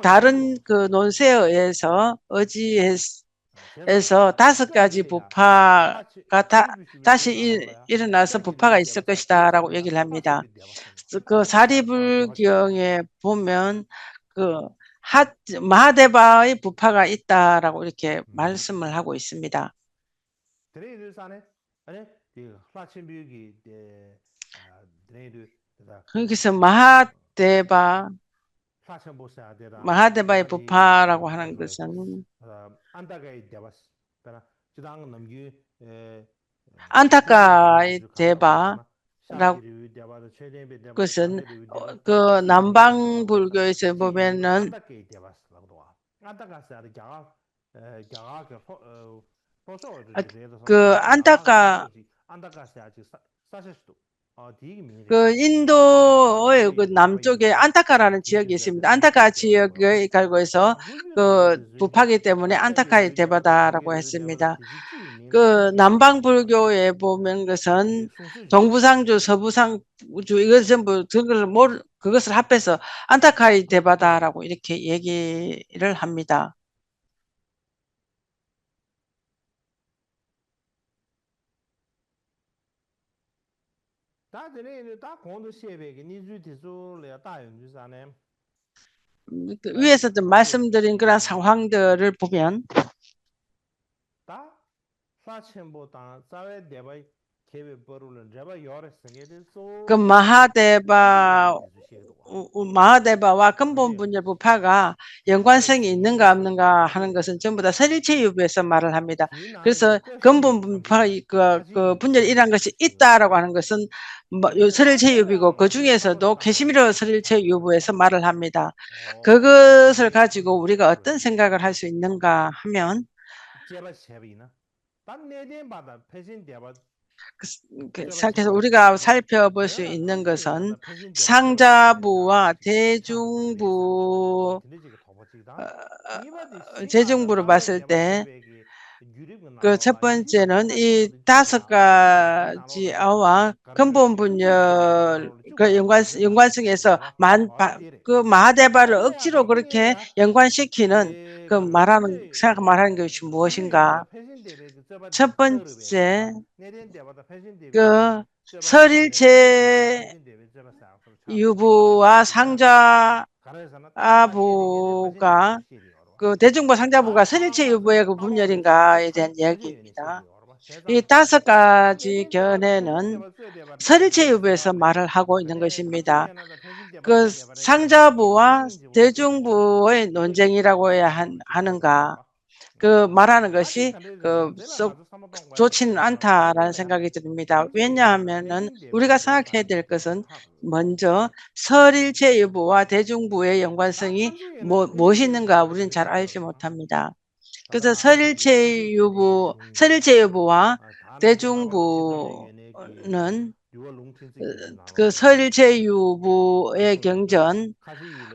다른 그 논세에 의해서 의지해서 5가지 부파가 다시 일어나서 부파가 있을 것이다라고 얘기를 합니다. 그 사리불경에 보면 그 마하데바의 부파가 있다라고 이렇게 말씀을 하고 있습니다. 그래서 마하데바의 부파라고 하는 것은 안타까의 대바라고 그것은 그 남방 불교에서 보면은 그 안타까 그 인도의 그 남쪽에 안타카라는 지역이 있습니다. 안타카 지역에 갈고해서 그 부파기 때문에 안타카의 대바다라고 했습니다. 그 남방 불교에 보면 것은 동부상주, 서부상주 이것 전부 그것을 합해서 안타카의 대바다라고 이렇게 얘기를 합니다. 위에서 좀 말씀드린 그런 상황들을 보면 그 마하데바와 근본 분열 부파가 연관성이 있는가 없는가 하는 것은 전부 다 설일체유부에서 말을 합니다. 그래서 근본 부파 그 분열이 일어난 것이 있다라고 하는 것은 설일체유부이고 그 중에서도 캐시미르 설일체유부에서 말을 합니다. 그것을 가지고 우리가 어떤 생각을 할 수 있는가 하면 그래서 우리가 살펴볼 수 있는 것은 상자부와 대중부를 봤을 때 그 첫 번째는 이 5가지와 근본 분열 그 연관성에서 그 마하데바를 억지로 그렇게 연관시키는 그 말하는 것이 무엇인가? 첫 번째 그 설일체 유부와 상자부가 그 대중부 상자부가 설일체 유부의 그 분열인가에 대한 이야기입니다. 이 5가지 견해는 설일체 유부에서 말을 하고 있는 것입니다. 그 상자부와 대중부의 논쟁이라고 해야 하는가? 그 말하는 것이 썩 좋지는 않다라는 생각이 듭니다. 왜냐하면은 우리가 생각해야 될 것은 먼저 설일체 유부와 대중부의 연관성이 무엇이 있는가 우리는 잘 알지 못합니다. 그래서 설일체 유부와 대중부는 그 설일체 유부의 경전,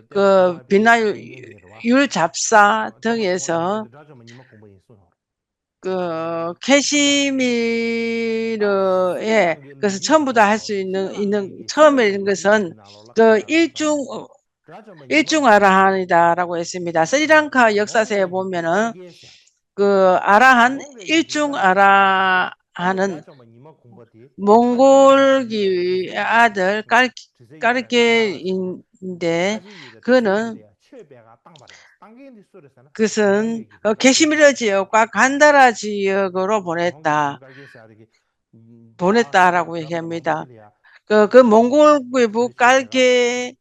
그 율잡사 등에서 그 캐시미르에 그래서 전부 다 할 수 있는 처음에 이런 것은 그 일중 아라한이다라고 했습니다. 스리랑카 역사서에 보면은 그 아라한 일중 아라한은 몽골기 아들 까르게인데 그는 그것은 캐시미르 지역과 간다라 지역으로 보냈다라고 얘기합니다. 그 몽골괴부 깔게일이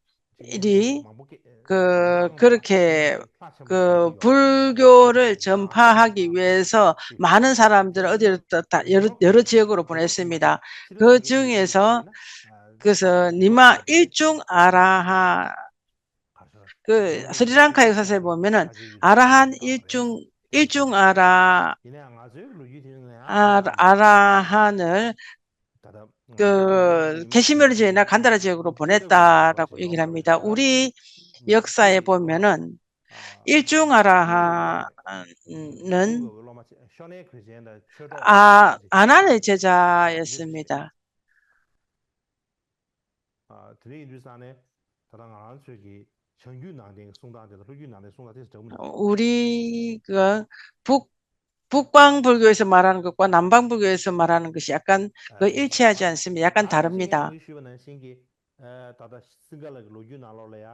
그렇게 그 불교를 전파하기 위해서 많은 사람들을 어디로 다 여러 지역으로 보냈습니다. 그 중에서 그래서 니마 일중 아라하 그 스리랑카 역사서에 보면은 아라한 일중 아라한을 그 캐시미르 지역이나 간다라 지역으로 보냈다라고 얘기를 합니다. 우리 역사에 보면은 일중 아라한은 아난의 제자였습니다. 우리가 북방불교에서 말하는 것과 남방불교에서 말하는 것이 약간 일치하지 않습니다. 약간 다릅니다.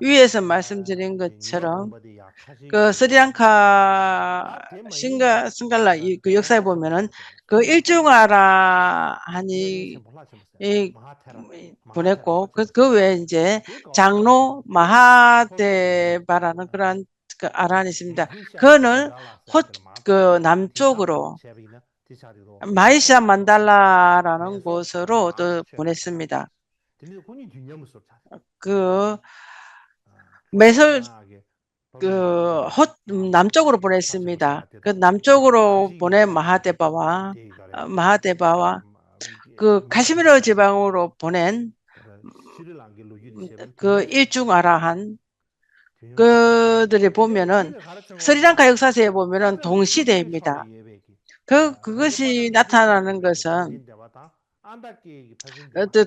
위에서 말씀드린 것처럼 그 스리랑카 싱갈라 그 역사에 보면은 그 일중아라한이 보냈고 그 외에 이제 장로 마하데바라는 그런 그 아라한이 있습니다. 그는 그 남쪽으로 마이샤 만달라라는 곳으로 또 보냈습니다. 그 매설 남쪽으로 보냈습니다. 그 남쪽으로 보낸 마하데바와 그 카시미르 지방으로 보낸 그 일중아라한 그들이 보면은 스리랑카 역사서에 보면은 동시대입니다. 그것이 나타나는 것은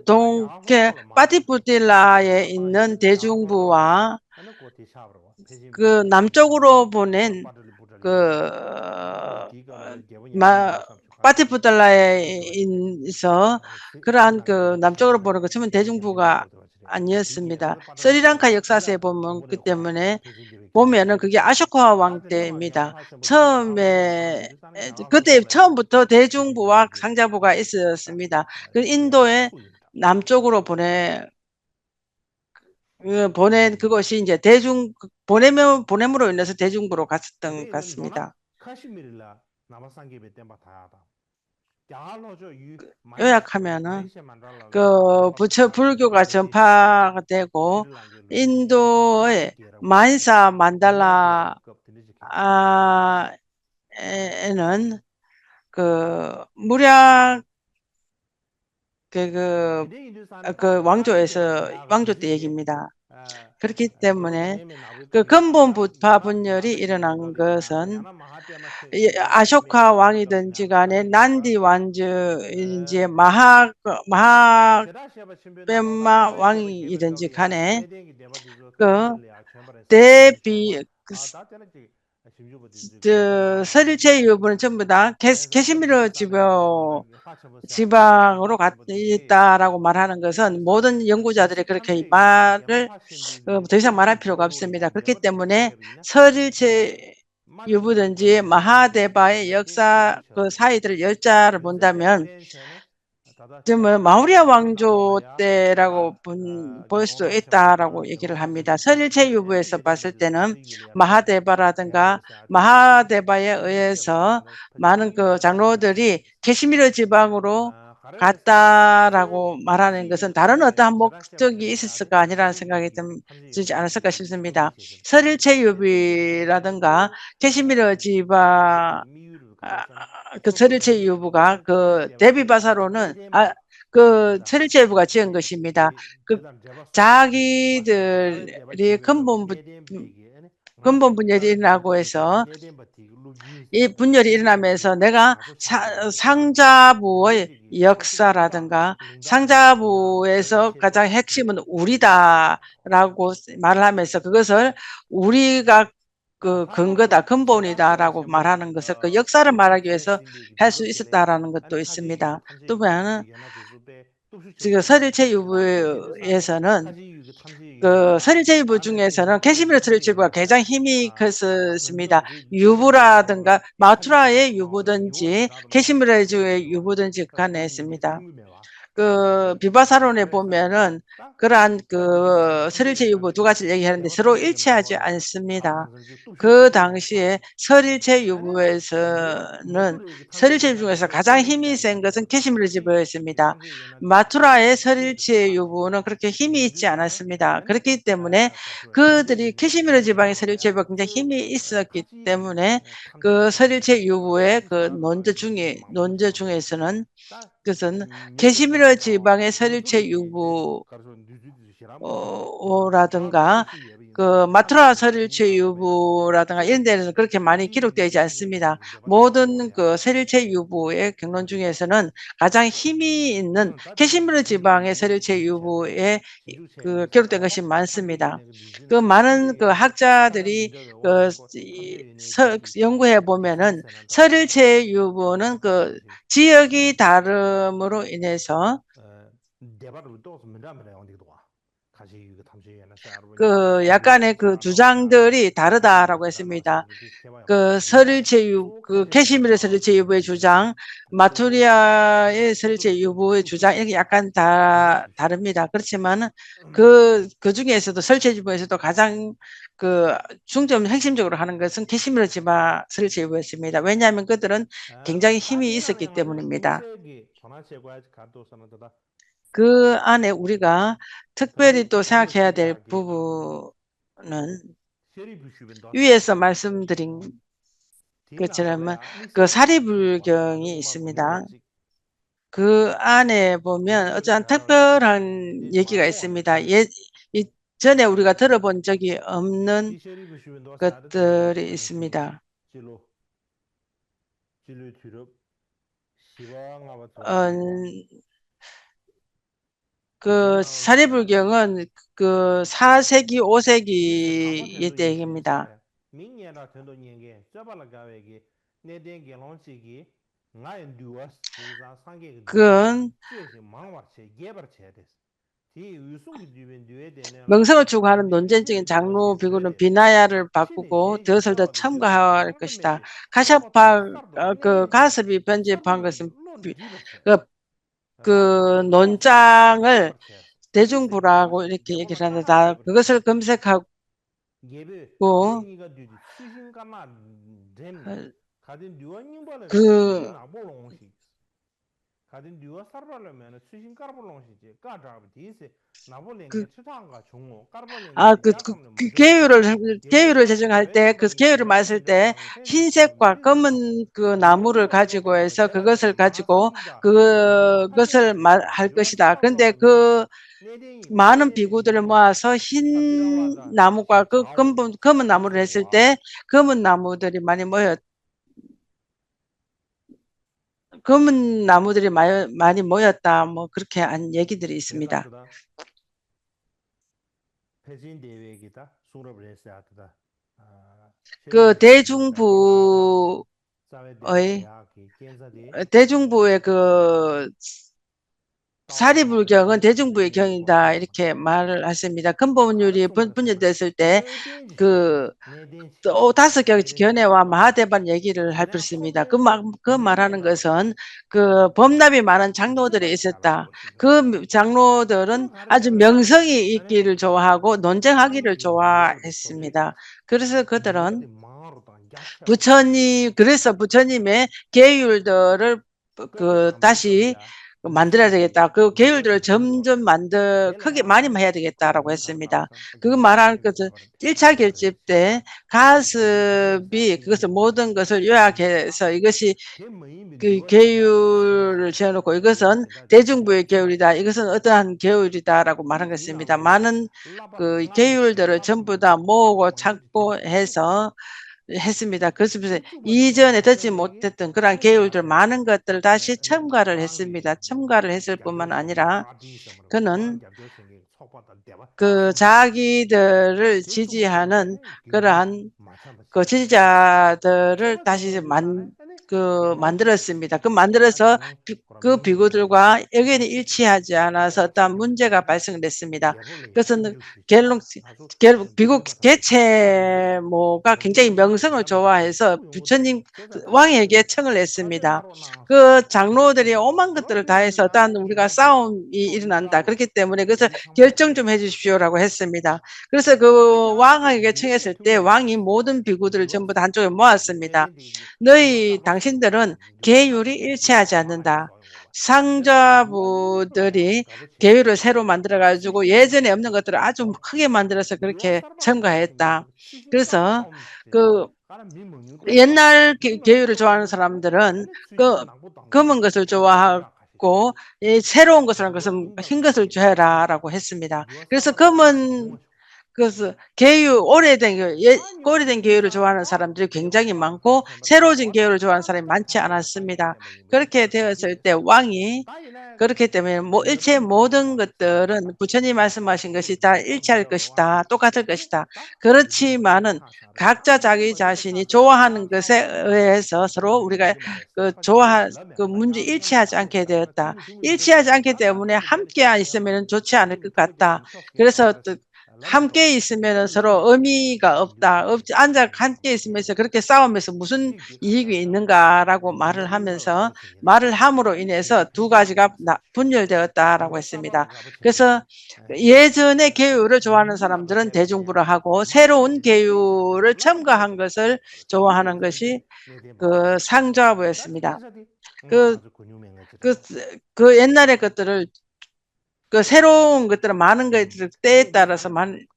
동계 파티푸틸라에 있는 대중부와 그 남쪽으로 보낸 그 파티푸틸라에 있어 그러한 그 남쪽으로 보는 것 처음엔 대중부가 아니었습니다. 스리랑카 역사서에 보면 그 때문에 보면은 그게 아쇼카 왕 때입니다. 그때 처음부터 대중부와 상자부가 있었습니다. 그 인도의 남쪽으로 보낸 그것이 이제 보냄으로 인해서 대중부로 갔었던 것 같습니다. 요약하면은 그 불교가 전파가 되고 인도의 만사 만달라에는 그 무략 그 왕조 때 얘기입니다. 그렇기 때문에 그 근본 부파 분열이 일어난 것은 아쇼카 왕이든지 간에 난디 왕조인지 마하뱀마 왕이든지 간에 그 설일체 유부는 전부 다 캐시미르 지방으로 있다라고 말하는 것은 모든 연구자들이 그렇게 말을 더 이상 말할 필요가 없습니다. 그렇기 때문에 설일체 유부든지 마하데바의 역사 그 사이들 열자를 본다면 마우리아 왕조 때라고 볼 수 있다라고 얘기를 합니다. 설일체 유부에서 봤을 때는 마하데바라든가 마하데바에 의해서 많은 그 장로들이 캐시미르 지방으로 갔다라고 말하는 것은 다른 어떠한 목적이 있었을까 아니라는 생각이 들지 않았을까 싶습니다. 설일체 유비라든가 캐시미르 지방 그 설일체 유부가 그 데비바사로는 그 설일체 유부가 지은 것입니다. 그 자기들이 근본 근본 분열이 일어나고 해서 이 분열이 일어나면서 내가 상자부의 역사라든가 상자부에서 가장 핵심은 우리다라고 말을 하면서 그것을 우리가 그 근거다, 근본이다라고 말하는 것을 그 역사를 말하기 위해서 할 수 있었다라는 것도 있습니다. 또 하나는 지금 서릴체 유부에서는 그 서릴체 유부 중에서는 캐시미르 서릴체 유부가 가장 힘이 컸습니다. 유부라든가 마투라의 유부든지 캐시미르주의 유부든지 간에 있습니다. 그 비바사론에 보면은 그러한 그 서릴체 유부 두 가지를 얘기하는데 서로 일치하지 않습니다. 그 당시에 서릴체 유부에서는 서릴체 유부 중에서 가장 힘이 센 것은 캐시미르 지부였습니다. 마투라의 서릴체 유부는 그렇게 힘이 있지 않았습니다. 그렇기 때문에 그들이 캐시미르 지방의 서릴체 유부가 굉장히 힘이 있었기 때문에 그 서릴체 유부의 그 논저 중에서는 그것은 캐시미르 지방의 서릴체 유부라든가 그 마투라 서릴체 유부라든가 이런 데는 그렇게 많이 기록되지 않습니다. 모든 그 서릴체 유부의 경론 중에서는 가장 힘이 있는 캐시미르 지방의 서릴체 유부에 그 기록된 것이 많습니다. 그 많은 그 학자들이 그 연구해 보면은 서릴체 유부는 그 지역이 다름으로 인해서 그 약간의 그 주장들이 다르다라고 했습니다. 그 그 캐시미르 서릴체 유부의 주장, 마투리아의 서릴체 유부의 주장 이렇게 약간 다릅니다. 그렇지만 그 중에서도 서릴체 유부에서도 가장 그 핵심적으로 하는 것은 캐시미르 지방 서릴체 유부였습니다. 왜냐하면 그들은 굉장히 힘이 있었기 때문입니다. 그 안에 우리가 특별히 또 생각해야 될 부분은 위에서 말씀드린 것처럼 그 사리불경이 있습니다. 그 안에 보면 어쩌한 특별한 얘기가 있습니다. 전에 우리가 들어본 적이 없는 것들이 있습니다. 그 사리불경은 그 4세기, 5세기의 때입니다. 그건 명성을 추구하는 논쟁적인 장로 비구는 비나야를 바꾸고 덫을 더 첨가할 것이다. 카샤파 그 가스비 편집한 것은 그 논장을 대중부라고 이렇게 얘기를 하는데 그것을 검색하고 그 계율을 제정할 때, 그 계율을 맞을 때 흰색과 검은 그 나무를 가지고 해서 그것을 가지고 그것을 할 것이다. 그런데 그 많은 비구들을 모아서 흰 나무과 그 검은 나무를 했을 때 검은 나무들이 많이 모였다. 뭐 그렇게 한 얘기들이 있습니다. 그 대중부의 그 사리불경은 대중부의 경이다 이렇게 말을 했습니다. 근본율이 분열됐을 때 그 다섯 견해와 마하대반 얘기를 할 것입니다. 그 말하는 것은 그 범납이 많은 장로들이 있었다. 그 장로들은 아주 명성이 있기를 좋아하고 논쟁하기를 좋아했습니다. 그래서 그들은 부처님의 계율들을 다시 만들어야 되겠다. 그 계율들을 점점 크게 많이 해야 되겠다라고 했습니다. 그 말하는 것은 1차 결집 때 가습이 그것을 모든 것을 요약해서 이것이 그 계율을 지어놓고 이것은 대중부의 계율이다. 이것은 어떠한 계율이다라고 말한 것입니다. 많은 그 계율들을 전부 다 모으고 찾고 해서 했습니다. 그래서 이전에 듣지 못했던 그러한 계율들 많은 것들을 다시 첨가를 했습니다. 첨가를 했을 뿐만 아니라 그는 그 자기들을 지지하는 그러한 그 지지자들을 다시 만들었습니다. 만들어서 그 비구들과 의견이 일치하지 않아서 어떤 문제가 발생됐습니다. 그것은 비국 개체모가 굉장히 명성을 좋아해서 부처님 왕에게 청을 했습니다. 그 장로들이 오만 것들을 다 해서 어떤 우리가 싸움이 일어난다. 그렇기 때문에 그것을 결정 좀 해주십시오라고 했습니다. 그래서 그 왕에게 청했을 때 왕이 모든 비구들을 전부 다 한쪽에 모았습니다. 당신들은 계율이 일치하지 않는다. 상자부들이 계율을 새로 만들어가지고 예전에 없는 것들을 아주 크게 만들어서 그렇게 첨가했다. 그래서 그 옛날 계율을 좋아하는 사람들은 그 검은 것을 좋아하고 새로운 것이라는 것은 흰 것을 줘라라고 했습니다. 그래서 그래서 오래된 계율을 좋아하는 사람들이 굉장히 많고 새로워진 계율을 좋아하는 사람이 많지 않았습니다. 그렇게 되었을 때 왕이 그렇기 때문에 일체 모든 것들은 부처님 말씀하신 것이 다 일치할 것이다. 똑같을 것이다. 그렇지만은 각자 자기 자신이 좋아하는 것에 의해서 서로 우리가 문제 일치하지 않게 되었다. 일치하지 않기 때문에 함께 있으면 좋지 않을 것 같다. 그래서 함께 있으면 서로 의미가 없다. 함께 있으면서 그렇게 싸우면서 무슨 이익이 있는가라고 말을 함으로 인해서 두 가지가 분열되었다라고 했습니다. 그래서 예전의 계율을 좋아하는 사람들은 대중부를 하고 새로운 계율을 첨가한 것을 좋아하는 것이 그 상좌부였습니다. 그 옛날의 것들을 새로운 것들은 많은 것들을 때에 따라서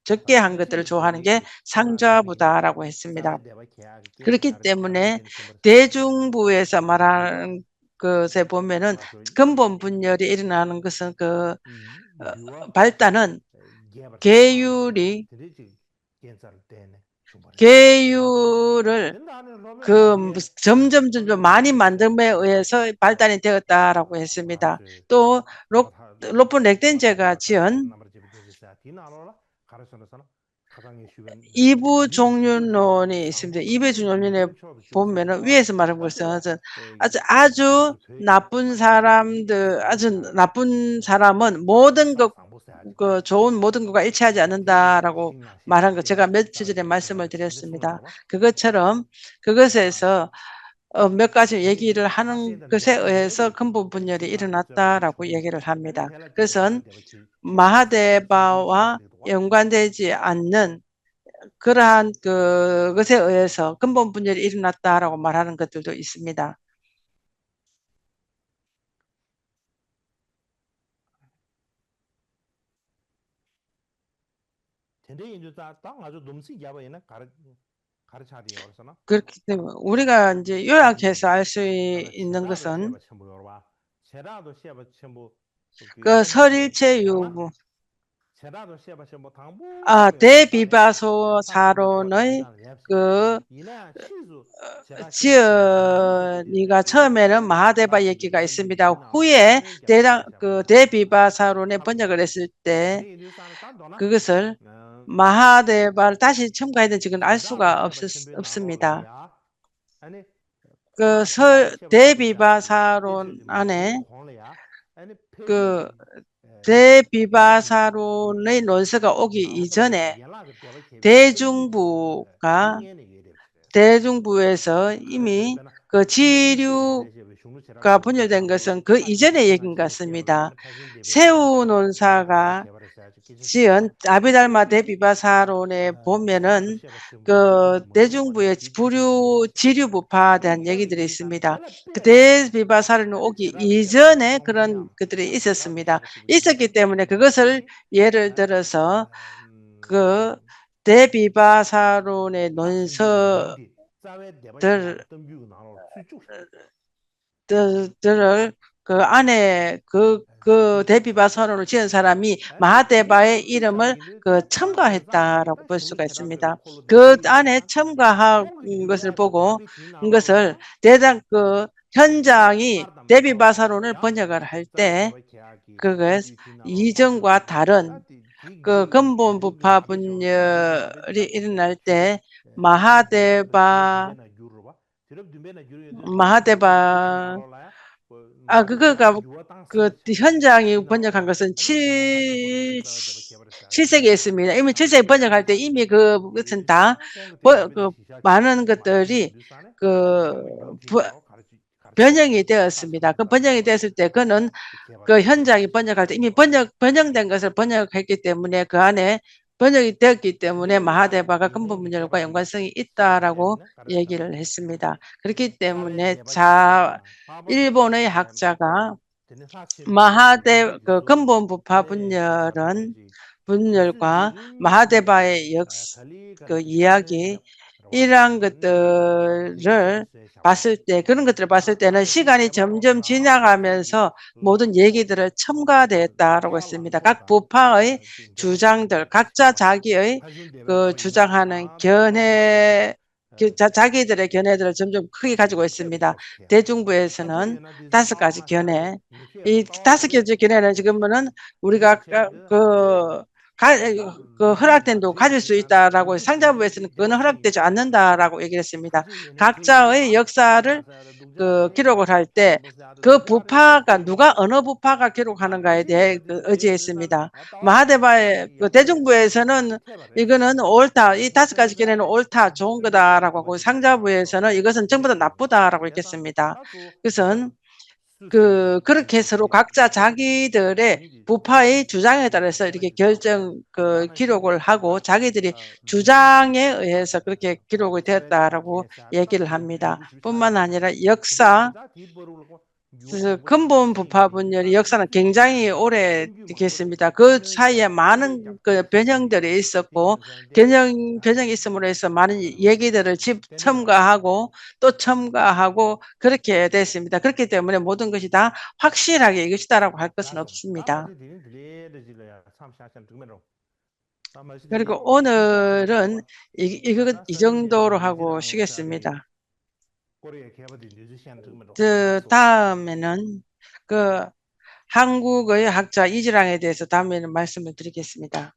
적게 한 것들을 좋아하는 게 상좌부다라고 했습니다. 그렇기 때문에 대중부에서 말하는 것에 보면은 근본 분열이 일어나는 것은 발단은 계율을 점점 많이 만듦에 의해서 발단이 되었다라고 했습니다. 또 로폰 렉덴제가 지은 이부 종륜론이 있습니다. 이부 종륜론에 보면은 위에서 말한 것은 아주 나쁜 사람은 모든 좋은 모든 것과 일치하지 않는다라고 말한 것 제가 며칠 전에 말씀을 드렸습니다. 그것처럼 그것에서 몇 가지 얘기를 하는 것에 의해서 근본 분열이 일어났다라고 얘기를 합니다. 그것은 마하데바와 연관되지 않는 그러한 그것에 의해서 근본 분열이 일어났다라고 말하는 것들도 있습니다. 그렇기 때문에 우리가 이제 요약해서 알 수 있는 것은 그 설일체 유무 대비바소사론의 지연이가 처음에는 마하데바 얘기가 있습니다. 후에 대비바사론에 번역을 했을 때 그것을 마하데바를 다시 첨가했는지 지금 알 수가 없습니다. 대비바사론 안에 대비바사론의 논서가 오기 이전에 대중부에서 이미 지류가 분열된 것은 그 이전의 얘기인 것 같습니다. 세우 논사가 지은 아비달마 대비바사론에 보면은 그 대중부의 부류 지류부파에 대한 얘기들이 있습니다. 그 대비바사론이 오기 이전에 그런 것들이 있었습니다. 있었기 때문에 그것을 예를 들어서 그 대비바사론의 논서들 들을 그 안에 그 대비바 선언을 지은 사람이 마하데바의 이름을 그 첨가했다라고 볼 수가 있습니다. 그 안에 첨가한 것을 보고 이것을 대당 그 현장이 대비바사론을 번역을 할 때 그것 이전과 다른 그 근본 부파 분열이 일어날 때 마하데바 그거가 그 현장이 번역한 것은 7세기에 있습니다. 이미 7세기 번역할 때 이미 그것은 다 많은 것들이 변형이 되었습니다. 그 번역이 됐을 때 그는 그 현장이 번역할 때 이미 번역된 것을 번역했기 때문에 그 안에 번역이 되었기 때문에 마하데바가 근본 문열과 연관성이 있다라고 얘기를 했습니다. 그렇기 때문에 일본의 학자가 그 근본 부파 분열과 마하데바의 그 이야기 이러한 것들을 봤을 때 그런 것들을 봤을 때는 시간이 점점 지나가면서 모든 얘기들을 첨가되었다라고 했습니다. 각 부파의 주장들 각자 자기의 그 주장하는 자기들의 견해들을 점점 크게 가지고 있습니다. 대중부에서는 5가지 견해. 이 5가지 견해는 지금은 우리가 허락된 도 가질 수 있다라고 상자부에서는 그거는 허락되지 않는다라고 얘기를 했습니다. 각자의 역사를 기록을 할 때 그 부파가 어느 부파가 기록하는가에 대해 의지했습니다. 마하데바의 대중부에서는 이거는 옳다, 이 5가지 견해는 옳다, 좋은 거다라고 하고 상자부에서는 이것은 전부 다 나쁘다라고 했겠습니다. 그것은 그렇게 서로 각자 자기들의 부파의 주장에 따라서 이렇게 기록을 하고 자기들이 주장에 의해서 그렇게 기록이 되었다라고 얘기를 합니다. 뿐만 아니라 근본 부파 분열이 역사는 굉장히 오래됐습니다. 그 사이에 많은 그 변형들이 있었고 변형이 있음으로 해서 많은 얘기들을 첨가하고 또 첨가하고 그렇게 됐습니다. 그렇기 때문에 모든 것이 다 확실하게 이것이다라고 할 것은 없습니다. 그리고 오늘은 이 정도로 하고 쉬겠습니다. 다음에는 한국의 학자 이지랑에 대해서 다음에는 말씀을 드리겠습니다.